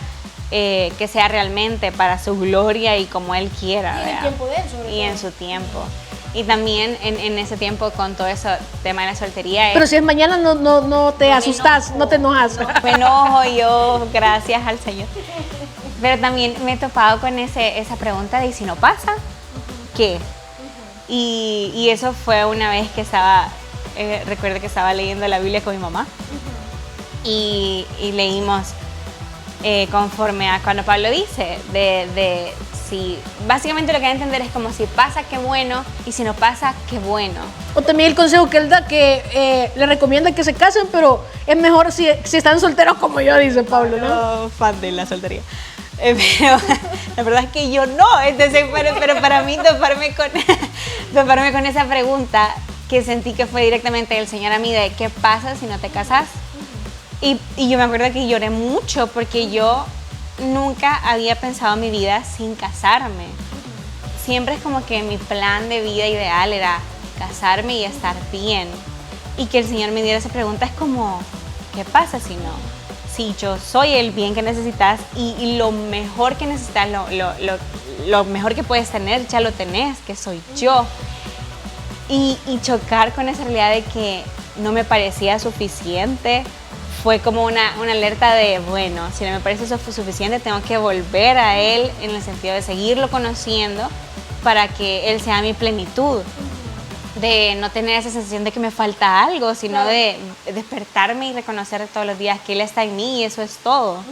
que sea realmente para su gloria y como Él quiera. Y en el tiempo de Él, sobre todo. Y en su tiempo. Y también en ese tiempo con todo eso, tema de la soltería. Pero si es mañana no te asustas, no te enojas. Me enojo yo, gracias al Señor. Pero también me he topado con esa pregunta de ¿y si no pasa? ¿Qué? Y eso fue una vez que recuerdo que estaba leyendo la Biblia con mi mamá y leímos conforme a cuando Pablo dice si básicamente lo que hay que entender es como si pasa, qué bueno, y si no pasa, qué bueno. O también el consejo que él da, que le recomienda que se casen, pero es mejor si están solteros como yo, dice Pablo, ¿no? Fan de la soltería. Pero la verdad es que yo no, entonces, pero para mí toparme con esa pregunta que sentí que fue directamente del Señor a mí de ¿qué pasa si no te casas? Y yo me acuerdo que lloré mucho porque yo nunca había pensado en mi vida sin casarme. Siempre es como que mi plan de vida ideal era casarme y estar bien. Y que el Señor me diera esa pregunta es como, ¿qué pasa si no? Si yo soy el bien que necesitas y lo mejor que necesitas, lo mejor que puedes tener, ya lo tenés, que soy yo. Y chocar con esa realidad de que no me parecía suficiente fue como una alerta de, bueno, si no me parece suficiente, tengo que volver a Él en el sentido de seguirlo conociendo para que Él sea mi plenitud. De no tener esa sensación de que me falta algo, sino de despertarme y reconocer todos los días que Él está en mí y eso es todo.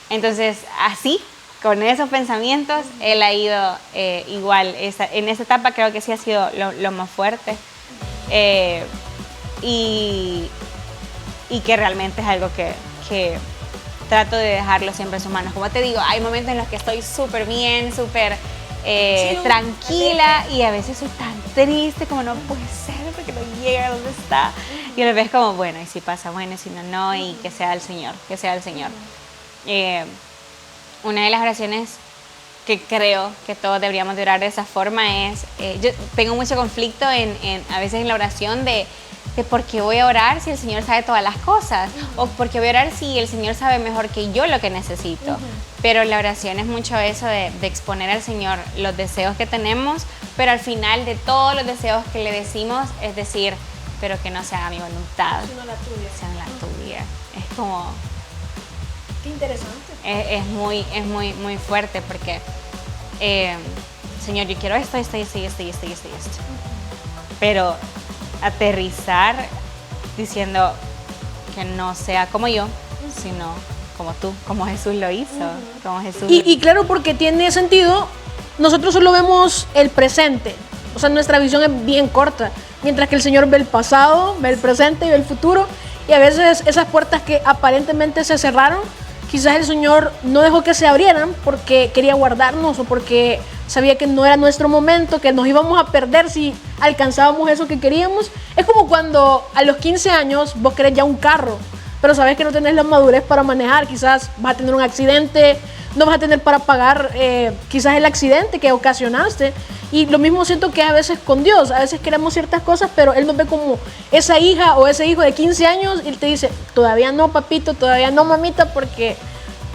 Entonces, así, con esos pensamientos, Él ha ido igual. En esa etapa creo que sí ha sido lo más fuerte. Y que realmente es algo que trato de dejarlo siempre en sus manos. Como te digo, hay momentos en los que estoy súper bien, súper tranquila y a veces soy tan triste como no puede ser porque no llega a donde está. Y a la vez como, bueno, y si pasa, bueno, y si no, no, y que sea el Señor, que sea el Señor. Una de las oraciones que creo que todos deberíamos de orar de esa forma es, yo tengo mucho conflicto a veces en la oración de por qué voy a orar si el Señor sabe todas las cosas, o por qué voy a orar si el Señor sabe mejor que yo lo que necesito. Pero la oración es mucho eso de exponer al Señor los deseos que tenemos, pero al final de todos los deseos que le decimos es decir, pero que no se haga mi voluntad, Sino la tuya. sea la tuya. Es como... Qué interesante. Es muy fuerte porque, Señor, yo quiero esto. Pero aterrizar diciendo que no sea como yo, sino como tú, como Jesús lo hizo. Como Jesús. Y claro, porque tiene sentido, nosotros solo vemos el presente. O sea, nuestra visión es bien corta. Mientras que el Señor ve el pasado, ve el presente y ve el futuro. Y a veces esas puertas que aparentemente se cerraron, quizás el Señor no dejó que se abrieran porque quería guardarnos o porque sabía que no era nuestro momento, que nos íbamos a perder si alcanzábamos eso que queríamos. Es como cuando a los 15 años vos querés ya un carro, pero sabes que no tenés la madurez para manejar. Quizás vas a tener un accidente, no vas a tener para pagar quizás el accidente que ocasionaste. Y lo mismo siento que a veces con Dios, a veces queremos ciertas cosas, pero Él nos ve como esa hija o ese hijo de 15 años y Él te dice, todavía no, papito, todavía no, mamita, porque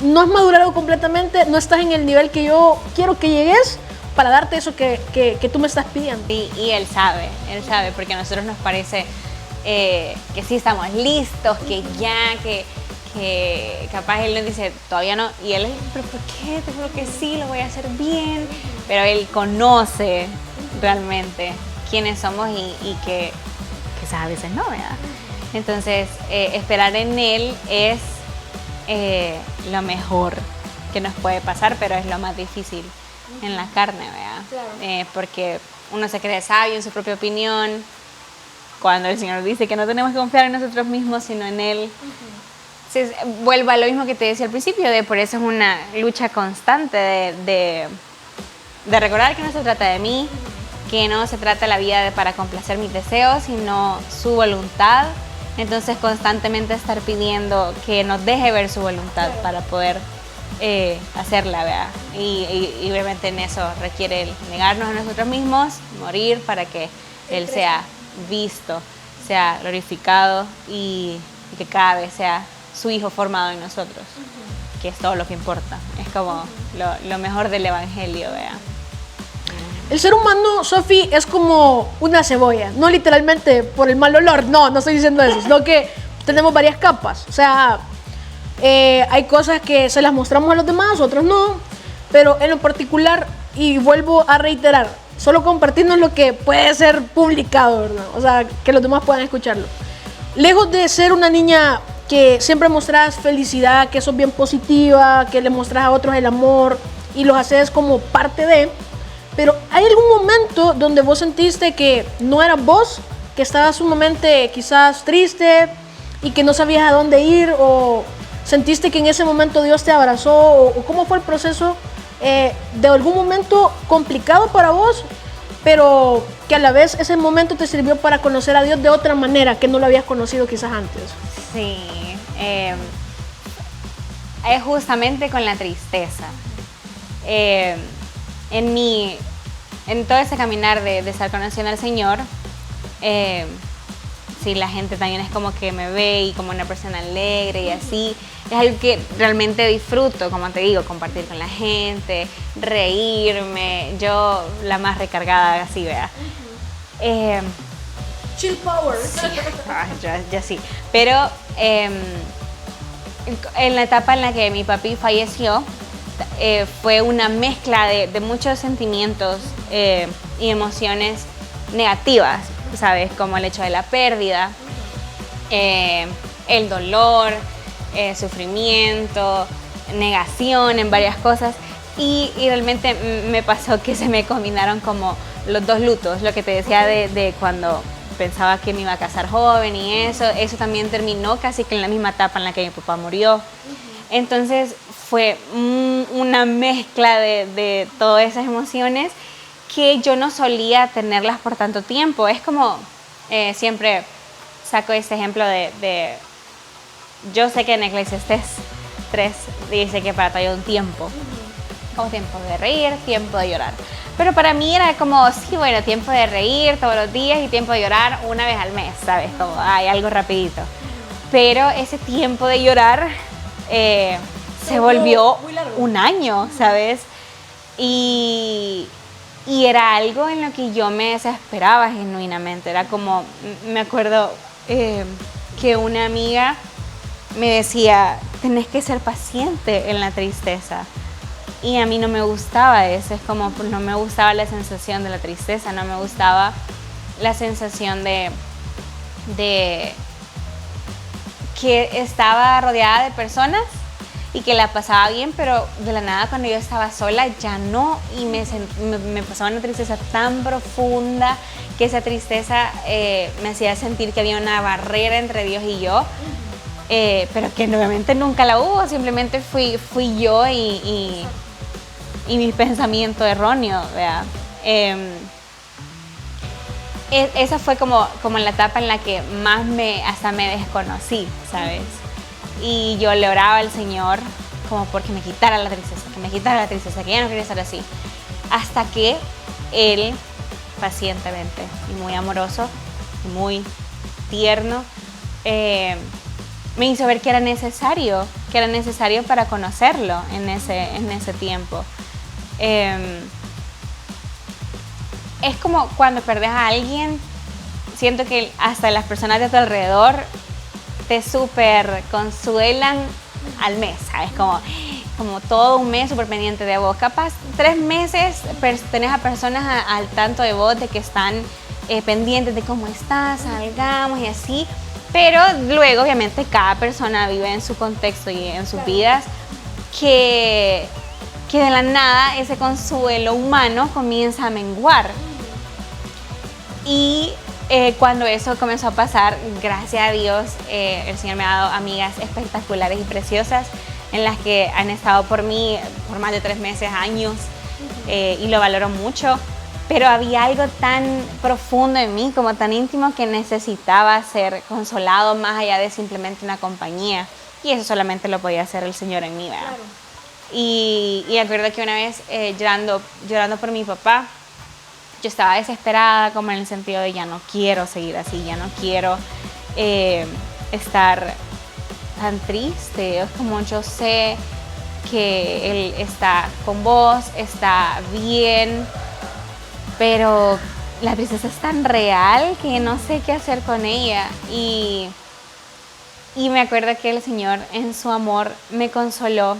no has madurado completamente, no estás en el nivel que yo quiero que llegues para darte eso que tú me estás pidiendo. Y Él sabe, porque a nosotros nos parece que sí estamos listos, que ya, que capaz Él nos dice, todavía no, y Él, pero ¿por qué? Te juro que sí, lo voy a hacer bien, pero Él conoce realmente quiénes somos y que quizás a veces no, ¿verdad? Entonces, esperar en Él es lo mejor que nos puede pasar, pero es lo más difícil en la carne, ¿verdad? Claro. Porque uno se cree sabio en su propia opinión cuando el Señor dice que no tenemos que confiar en nosotros mismos, sino en Él. Entonces, vuelvo a lo mismo que te decía al principio, por eso es una lucha constante de recordar que no se trata de mí, que no se trata la vida para complacer mis deseos, sino su voluntad. Entonces, constantemente estar pidiendo que nos deje ver su voluntad para poder hacerla, ¿verdad? Y obviamente en eso requiere el negarnos a nosotros mismos, morir para que Él sea visto, sea glorificado y que cada vez sea su Hijo formado en nosotros, que es todo lo que importa. Es como lo mejor del Evangelio, ¿verdad? El ser humano, Sofi, es como una cebolla, no literalmente por el mal olor, no estoy diciendo eso, sino que tenemos varias capas. O sea, hay cosas que se las mostramos a los demás, otras no, pero en lo particular, y vuelvo a reiterar, solo compartirnos lo que puede ser publicado, ¿verdad? O sea, que los demás puedan escucharlo. Lejos de ser una niña que siempre mostrás felicidad, que sos bien positiva, que le mostrás a otros el amor y los haces como parte de... Pero ¿hay algún momento donde vos sentiste que no eras vos, que estabas sumamente quizás triste y que no sabías a dónde ir, o sentiste que en ese momento Dios te abrazó, o cómo fue el proceso de algún momento complicado para vos, pero que a la vez ese momento te sirvió para conocer a Dios de otra manera que no lo habías conocido quizás antes? Sí, es justamente con la tristeza. En todo ese caminar de estar conociendo al Señor, sí, la gente también es como que me ve y como una persona alegre y así. Es algo que realmente disfruto, como te digo, compartir con la gente, reírme. Yo, la más recargada, así, vea. Chill power. Sí, ya sí. Pero en la etapa en la que mi papi falleció, fue una mezcla de muchos sentimientos y emociones negativas, ¿sabes? Como el hecho de la pérdida, el dolor, sufrimiento, negación en varias cosas. Y realmente me pasó que se me combinaron como los dos lutos, lo que te decía de cuando pensaba que me iba a casar joven y eso también terminó casi que en la misma etapa en la que mi papá murió. Entonces fue una mezcla de todas esas emociones que yo no solía tenerlas por tanto tiempo. Es como, siempre saco este ejemplo de yo sé que en Eclesiastés 3 dice que para todo hay un tiempo, como tiempo de reír, tiempo de llorar. Pero para mí era como, sí, bueno, tiempo de reír todos los días y tiempo de llorar una vez al mes, ¿sabes? Como, hay algo rapidito. Pero ese tiempo de llorar se volvió un año, ¿sabes? Y era algo en lo que yo me desesperaba genuinamente. Era como, me acuerdo que una amiga me decía, tenés que ser paciente en la tristeza. Y a mí no me gustaba eso, es como, no me gustaba la sensación de la tristeza, no me gustaba la sensación de que estaba rodeada de personas y que la pasaba bien, pero de la nada cuando yo estaba sola ya no, y me pasaba una tristeza tan profunda que esa tristeza me hacía sentir que había una barrera entre Dios y yo, pero que obviamente nunca la hubo, simplemente fui yo y mi pensamiento erróneo, ¿verdad? Esa fue como la etapa en la que más hasta me desconocí, ¿sabes? Y yo le oraba al Señor como porque me quitara la tristeza, que ya no quería estar así. Hasta que Él, pacientemente y muy amoroso, y muy tierno, me hizo ver que era necesario para conocerlo en ese tiempo. Es como cuando perdés a alguien, siento que hasta las personas de tu alrededor te súper consuelan al mes, ¿sabes? Como todo un mes súper pendiente de vos. Capaz 3 meses tenés a personas al tanto de vos, de que están pendientes de cómo estás, salgamos y así. Pero luego, obviamente, cada persona vive en su contexto y en sus vidas, que de la nada ese consuelo humano comienza a menguar. Y Cuando eso comenzó a pasar, gracias a Dios, el Señor me ha dado amigas espectaculares y preciosas en las que han estado por mí por más de 3 meses, años, y lo valoro mucho. Pero había algo tan profundo en mí, como tan íntimo, que necesitaba ser consolado más allá de simplemente una compañía. Y eso solamente lo podía hacer el Señor en mí, ¿verdad? Claro. Y acuerdo que una vez llorando por mi papá, yo estaba desesperada, como en el sentido de ya no quiero seguir así, ya no quiero estar tan triste. Es como yo sé que Él está con vos, está bien, pero la tristeza es tan real que no sé qué hacer con ella. Y me acuerdo que el Señor en su amor me consoló,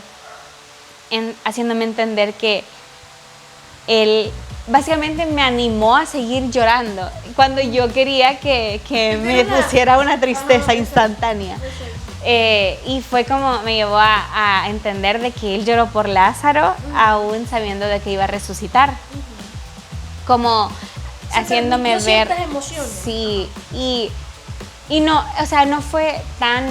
haciéndome entender que Él básicamente me animó a seguir llorando cuando yo quería que me pusiera una tristeza instantánea. Y fue como me llevó a entender de que Él lloró por Lázaro, aún sabiendo de que iba a resucitar. Como haciéndome ver. Emociones. Sí, y no, o sea, no fue tan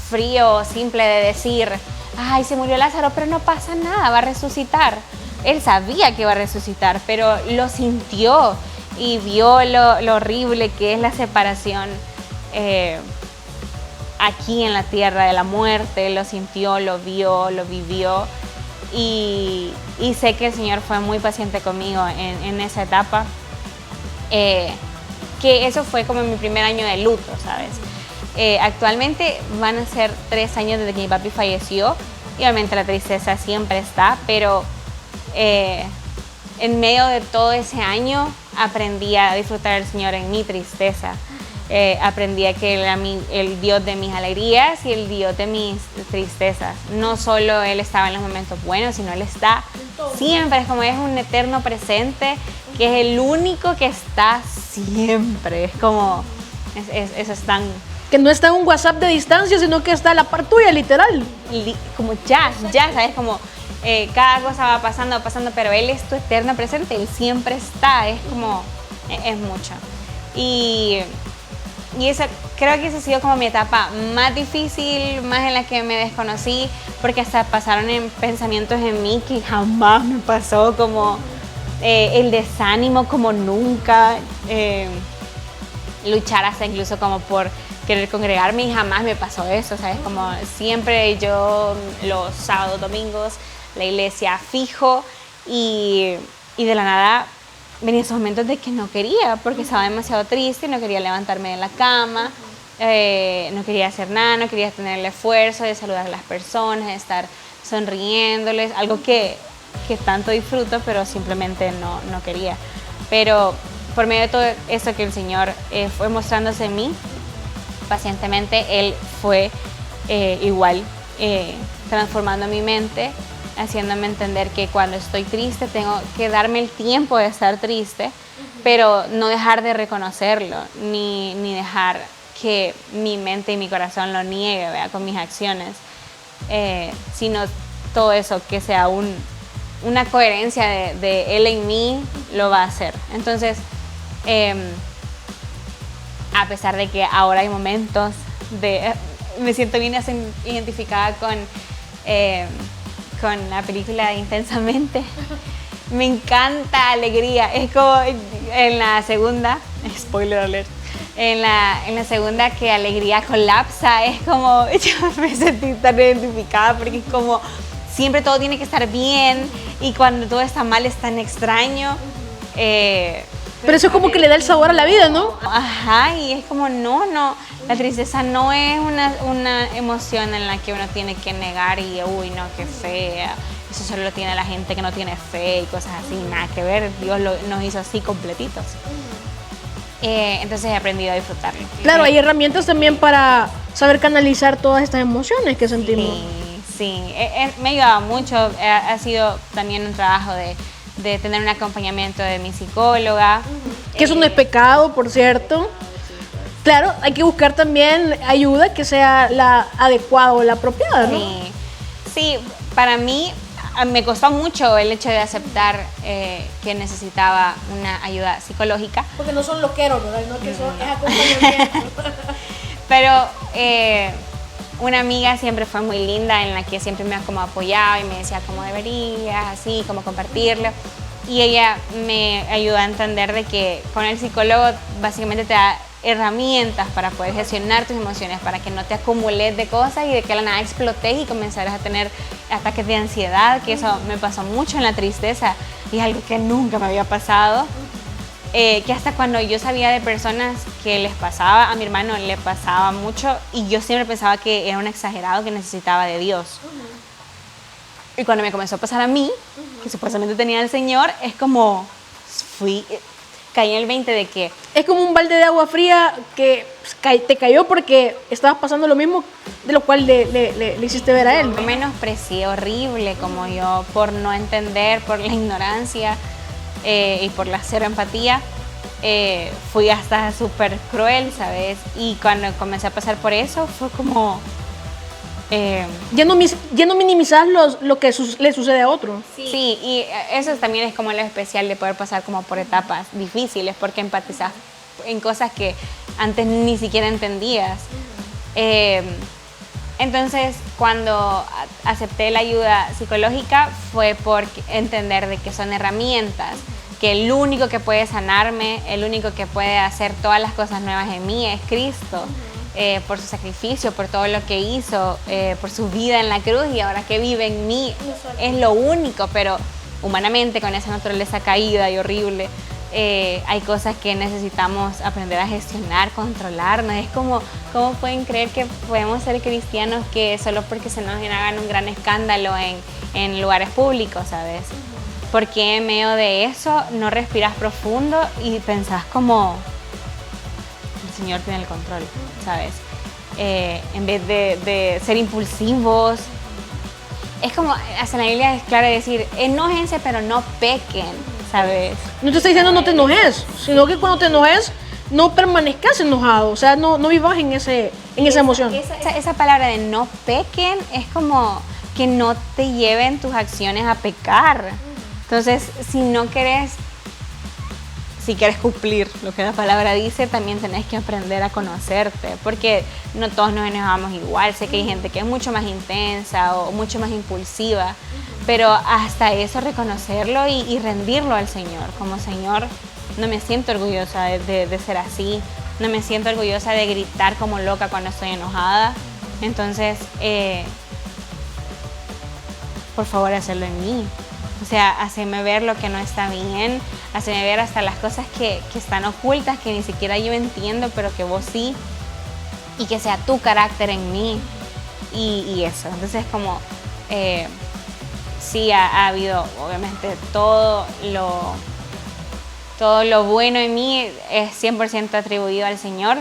frío o simple de decir, ay, se murió Lázaro, pero no pasa nada, va a resucitar. Él sabía que iba a resucitar, pero lo sintió y vio lo horrible que es la separación aquí en la tierra de la muerte. Lo sintió, lo vio, lo vivió, y sé que el Señor fue muy paciente conmigo en esa etapa, que eso fue como mi primer año de luto, ¿sabes? Actualmente van a ser 3 años desde que mi papi falleció, y obviamente la tristeza siempre está, pero en medio de todo ese año aprendí a disfrutar del Señor en mi tristeza. Aprendí a que Él era el Dios de mis alegrías y el Dios de mis tristezas. No solo Él estaba en los momentos buenos, sino Él está siempre. Es como es un eterno presente, que es el único que está siempre. Es como, eso es tan... Que no está en un WhatsApp de distancia, sino que está a la par tuya, literal. Como ya, ¿sabes? Como cada cosa va pasando, pero Él es tu eterno presente, Él siempre está. Es como, es mucho. Y eso, creo que esa ha sido como mi etapa más difícil, más en la que me desconocí, porque hasta pasaron pensamientos en mí que jamás me pasó, como el desánimo como nunca, luchar hasta incluso como por querer congregarme, y jamás me pasó eso, ¿sabes? Como siempre yo los sábados, domingos, la iglesia fijo, y de la nada venía esos momentos de que no quería, porque estaba demasiado triste, no quería levantarme de la cama, no quería hacer nada, no quería tener el esfuerzo de saludar a las personas, de estar sonriéndoles, algo que tanto disfruto, pero simplemente no quería. Pero por medio de todo eso que el Señor fue mostrándose en mí, pacientemente, Él fue igual transformando mi mente, haciéndome entender que cuando estoy triste tengo que darme el tiempo de estar triste, pero no dejar de reconocerlo, ni dejar que mi mente y mi corazón lo niegue, ¿verdad? Con mis acciones, sino todo eso que sea una coherencia de Él en mí, lo va a hacer. Entonces, a pesar de que ahora hay momentos me siento bien identificada con la película Intensamente. Me encanta Alegría. Es como en la segunda, spoiler alert, en la segunda que Alegría colapsa, es como, yo me sentí tan identificada, porque es como siempre todo tiene que estar bien, y cuando todo está mal es tan extraño. Pero eso es como que le da el sabor a la vida, ¿no? Ajá, y es como no, la tristeza no es una emoción en la que uno tiene que negar y uy, no, qué fea, eso solo lo tiene la gente que no tiene fe y cosas así, nada que ver, Dios nos hizo así completitos. Entonces he aprendido a disfrutarlo. Claro, hay herramientas también para saber canalizar todas estas emociones que sentimos. Sí, me ha ayudado mucho, ha sido también un trabajo de tener un acompañamiento de mi psicóloga. Que eso no es pecado, por cierto. Claro, hay que buscar también ayuda que sea la adecuada o la apropiada, ¿no? Sí, para mí me costó mucho el hecho de aceptar que necesitaba una ayuda psicológica. Porque no son loqueros, ¿verdad? No, que son, es acompañamiento. Pero una amiga siempre fue muy linda, en la que siempre me ha como apoyado y me decía cómo deberías, así, cómo compartirlo. Y ella me ayudó a entender de que con el psicólogo básicamente te da herramientas para poder gestionar tus emociones, para que no te acumules de cosas y de que a la nada explotes y comenzaras a tener ataques de ansiedad, que eso me pasó mucho en la tristeza y es algo que nunca me había pasado. Que hasta cuando yo sabía de personas que les pasaba, a mi hermano le pasaba mucho y yo siempre pensaba que era un exagerado que necesitaba de Dios. Y cuando me comenzó a pasar a mí, que supuestamente tenía el Señor, es como caí en el 20 de que... Es como un balde de agua fría que te cayó porque estabas pasando lo mismo, de lo cual le hiciste ver a él. Yo menosprecié horrible como yo, por no entender, por la ignorancia y por la cero empatía, fui hasta súper cruel, ¿sabes? Y cuando comencé a pasar por eso, fue como... Ya no minimizas lo que le sucede a otro. Sí, y eso también es como lo especial de poder pasar como por etapas difíciles, porque empatizas en cosas que antes ni siquiera entendías. Entonces, cuando acepté la ayuda psicológica fue por entender de que son herramientas, que el único que puede sanarme, el único que puede hacer todas las cosas nuevas en mí es Cristo. Por su sacrificio, por todo lo que hizo, por su vida en la cruz y ahora que vive en mí, es lo único, pero humanamente con esa naturaleza caída y horrible, hay cosas que necesitamos aprender a gestionar, controlarnos. Es como, ¿cómo pueden creer que podemos ser cristianos que solo porque se nos hagan un gran escándalo en lugares públicos, ¿sabes? Porque en medio de eso no respiras profundo y pensás como... el Señor tiene el control, ¿sabes? En vez de ser impulsivos, es como, hasta la Biblia es claro decir, enójense pero no pequen, ¿sabes? No te estoy diciendo no te enojes, sino que cuando te enojes, no permanezcas enojado, o sea, no vivas en esa emoción. Esa palabra de no pequen es como que no te lleven tus acciones a pecar. Entonces, si quieres cumplir lo que la palabra dice, también tenés que aprender a conocerte, porque no todos nos enojamos igual. Sé que hay gente que es mucho más intensa o mucho más impulsiva, pero hasta eso reconocerlo y rendirlo al Señor. Como Señor, no me siento orgullosa de ser así, no me siento orgullosa de gritar como loca cuando estoy enojada. Entonces, por favor, hacerlo en mí. O sea, hacerme ver lo que no está bien, hacerme ver hasta las cosas que están ocultas, que ni siquiera yo entiendo, pero que vos sí, y que sea tu carácter en mí, y eso. Entonces, como, sí ha habido, obviamente, todo lo bueno en mí es 100% atribuido al Señor,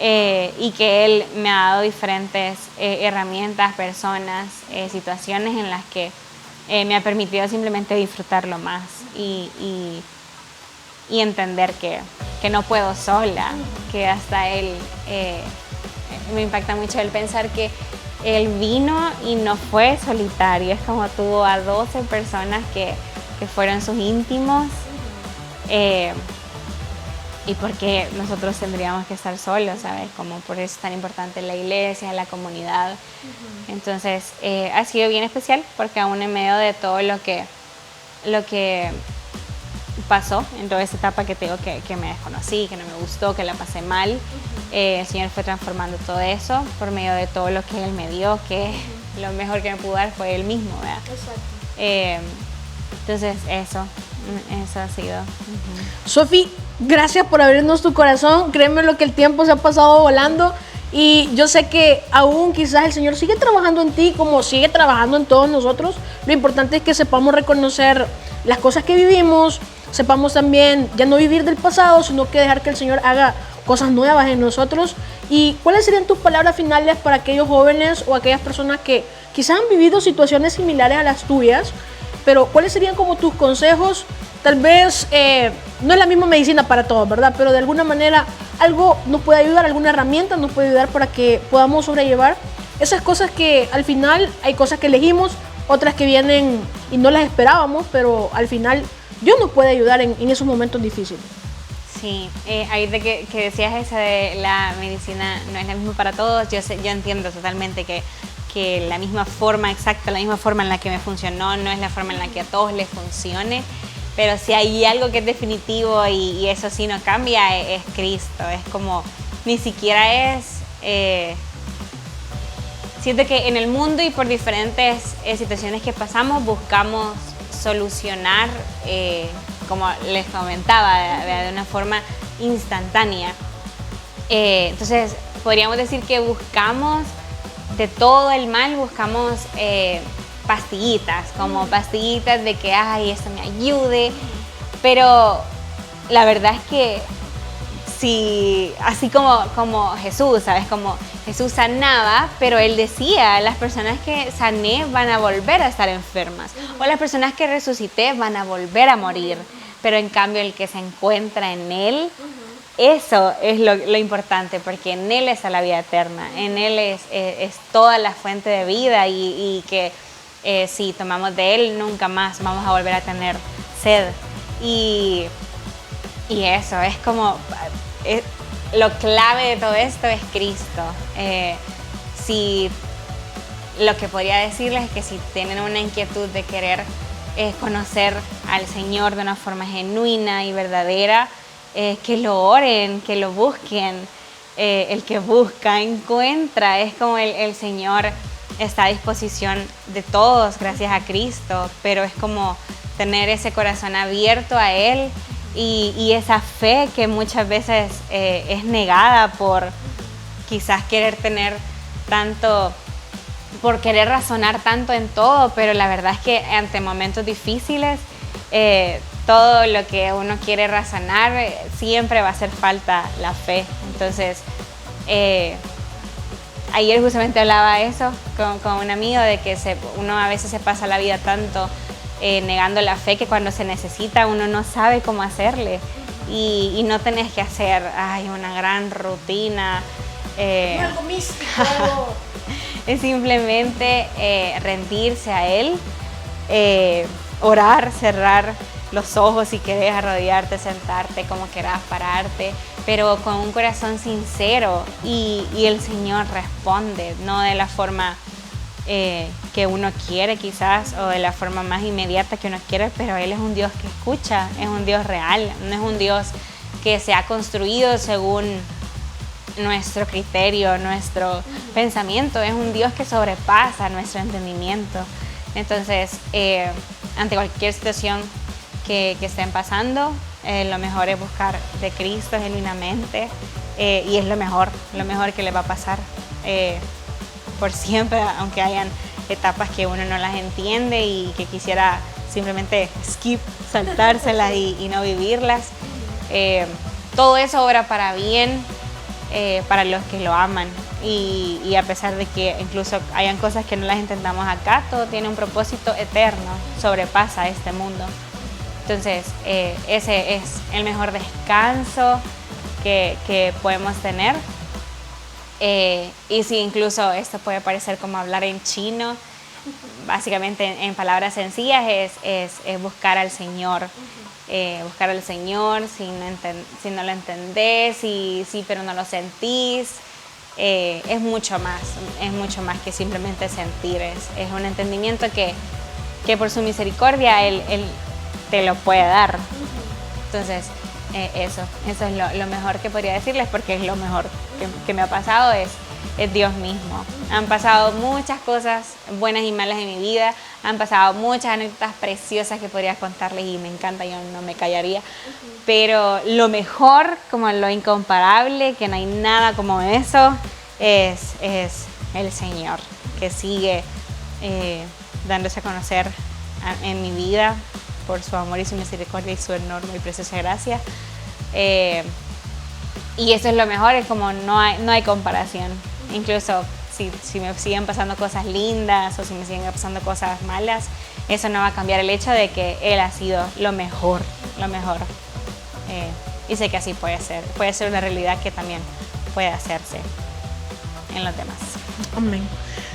y que Él me ha dado diferentes herramientas, personas, situaciones en las que me ha permitido simplemente disfrutarlo más y entender que no puedo sola, que hasta Él, me impacta mucho el pensar que Él vino y no fue solitario, es como tuvo a 12 personas que fueron sus íntimos, y porque nosotros tendríamos que estar solos, ¿sabes? Como por eso es tan importante la iglesia, la comunidad. Entonces, ha sido bien especial porque aún en medio de todo lo que pasó en toda esta etapa que tengo, que me desconocí, que no me gustó, que la pasé mal, el Señor fue transformando todo eso por medio de todo lo que Él me dio, que lo mejor que me pudo dar fue Él mismo, ¿verdad? Exacto. Entonces, eso ha sido. Sofi, gracias por abrirnos tu corazón. Créeme lo que el tiempo se ha pasado volando y yo sé que aún quizás el Señor sigue trabajando en ti como sigue trabajando en todos nosotros. Lo importante es que sepamos reconocer las cosas que vivimos, sepamos también ya no vivir del pasado, sino que dejar que el Señor haga cosas nuevas en nosotros. ¿Y cuáles serían tus palabras finales para aquellos jóvenes o aquellas personas que quizás han vivido situaciones similares a las tuyas? Pero ¿cuáles serían como tus consejos? Tal vez no es la misma medicina para todos, ¿verdad? Pero de alguna manera algo nos puede ayudar, alguna herramienta nos puede ayudar para que podamos sobrellevar esas cosas que al final hay cosas que elegimos, otras que vienen y no las esperábamos, pero al final Dios nos puede ayudar en esos momentos difíciles. Sí, ahorita que decías eso de la medicina no es la misma para todos, yo entiendo totalmente que la misma forma exacta, la misma forma en la que me funcionó no es la forma en la que a todos les funcione, pero si hay algo que es definitivo y eso sí no cambia, es Cristo. Es como, ni siquiera es... siento que en el mundo y por diferentes situaciones que pasamos buscamos solucionar, como les comentaba, de una forma instantánea. Entonces, podríamos decir que buscamos de todo el mal, buscamos pastillitas, como pastillitas de que, ay, esto me ayude, pero la verdad es que si, así como Jesús, ¿sabes? Como Jesús sanaba, pero Él decía, las personas que sané van a volver a estar enfermas, o las personas que resucité van a volver a morir, pero en cambio el que se encuentra en Él, eso es lo importante, porque en Él está la vida eterna, en Él es toda la fuente de vida y que si tomamos de Él nunca más vamos a volver a tener sed. Y eso, es como, lo clave de todo esto es Cristo. Si lo que podría decirles es que si tienen una inquietud de querer conocer al Señor de una forma genuina y verdadera, que lo oren, que lo busquen. El que busca, encuentra. Es como el Señor está a disposición de todos gracias a Cristo, pero es como tener ese corazón abierto a Él y esa fe que muchas veces es negada por quizás querer tener tanto, por querer razonar tanto en todo, pero la verdad es que ante momentos difíciles todo lo que uno quiere razonar siempre va a hacer falta la fe. Entonces ayer justamente hablaba eso con un amigo de que uno a veces se pasa la vida tanto negando la fe que cuando se necesita uno no sabe cómo hacerle y no tenés que hacer una gran rutina. Algo místico. Es simplemente rendirse a Él, orar, cerrar los ojos si querés, arrodillarte, sentarte, como querás, pararte, pero con un corazón sincero y el Señor responde, no de la forma que uno quiere quizás o de la forma más inmediata que uno quiere, pero Él es un Dios que escucha, es un Dios real, no es un Dios que se ha construido según nuestro criterio, nuestro pensamiento, es un Dios que sobrepasa nuestro entendimiento. Entonces, ante cualquier situación que estén pasando, lo mejor es buscar de Cristo genuinamente y es lo mejor que les va a pasar por siempre, aunque hayan etapas que uno no las entiende y que quisiera simplemente saltárselas y no vivirlas. Todo eso obra para bien para los que lo aman y a pesar de que incluso hayan cosas que no las entendamos acá, todo tiene un propósito eterno, sobrepasa este mundo. Entonces ese es el mejor descanso que podemos tener. Y si incluso esto puede parecer como hablar en chino, básicamente en palabras sencillas es buscar al Señor. Buscar al Señor si no lo entendés, sí, pero no lo sentís. Es mucho más que simplemente sentir. Es un entendimiento que por su misericordia Él te lo puede dar. Entonces, eso es lo mejor que podría decirles, porque es lo mejor que me ha pasado, es Dios mismo. Han pasado muchas cosas buenas y malas en mi vida, han pasado muchas anécdotas preciosas que podría contarles y me encanta, yo no me callaría, pero lo mejor, como lo incomparable, que no hay nada como eso, es el Señor, que sigue dándose a conocer en mi vida por su amor y su misericordia y su enorme y preciosa gracia. Y eso es lo mejor, es como no hay comparación. Incluso si me siguen pasando cosas lindas o si me siguen pasando cosas malas, eso no va a cambiar el hecho de que Él ha sido lo mejor. Y sé que así puede ser una realidad que también puede hacerse en los demás. Amén.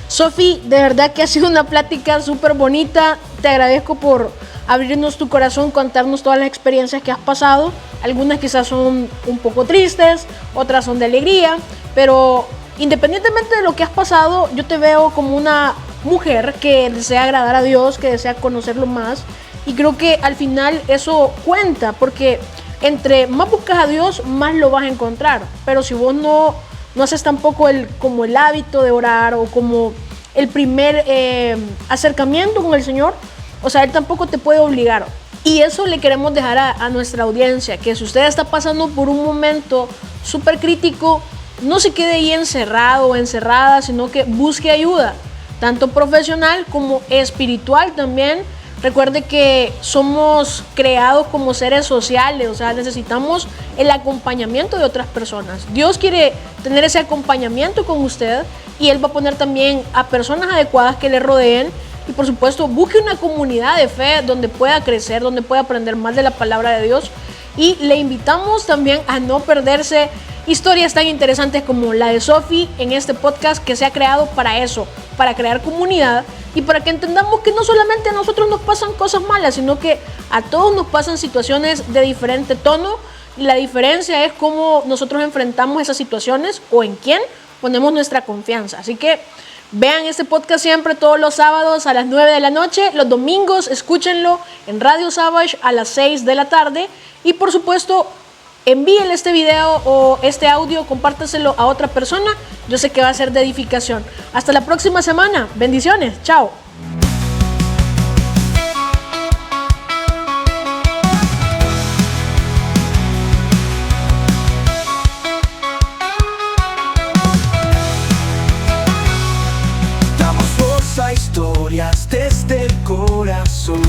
Sofi, de verdad que ha sido una plática súper bonita. Te agradezco por abrirnos tu corazón, contarnos todas las experiencias que has pasado. Algunas quizás son un poco tristes, otras son de alegría, pero independientemente de lo que has pasado, yo te veo como una mujer que desea agradar a Dios, que desea conocerlo más, y creo que al final eso cuenta, porque entre más buscas a Dios, más lo vas a encontrar. Pero si vos no haces tampoco como el hábito de orar o como el primer acercamiento con el Señor, o sea, Él tampoco te puede obligar. Y eso le queremos dejar a nuestra audiencia, que si usted está pasando por un momento súper crítico, no se quede ahí encerrado o encerrada, sino que busque ayuda, tanto profesional como espiritual también. Recuerde que somos creados como seres sociales, o sea, necesitamos el acompañamiento de otras personas. Dios quiere tener ese acompañamiento con usted y Él va a poner también a personas adecuadas que le rodeen. Y por supuesto, busque una comunidad de fe donde pueda crecer, donde pueda aprender más de la palabra de Dios. Y le invitamos también a no perderse historias tan interesantes como la de Sofi en este podcast, que se ha creado para eso, para crear comunidad y para que entendamos que no solamente a nosotros nos pasan cosas malas, sino que a todos nos pasan situaciones de diferente tono. Y la diferencia es cómo nosotros enfrentamos esas situaciones o en quién ponemos nuestra confianza. Así que vean este podcast siempre todos los sábados a las 9 de la noche. Los domingos escúchenlo en Radio Savage a las 6 de la tarde. Y por supuesto, envíenle este video o este audio, compártaselo a otra persona. Yo sé que va a ser de edificación. Hasta la próxima semana. Bendiciones. Chao. Damos voz a historias desde el corazón.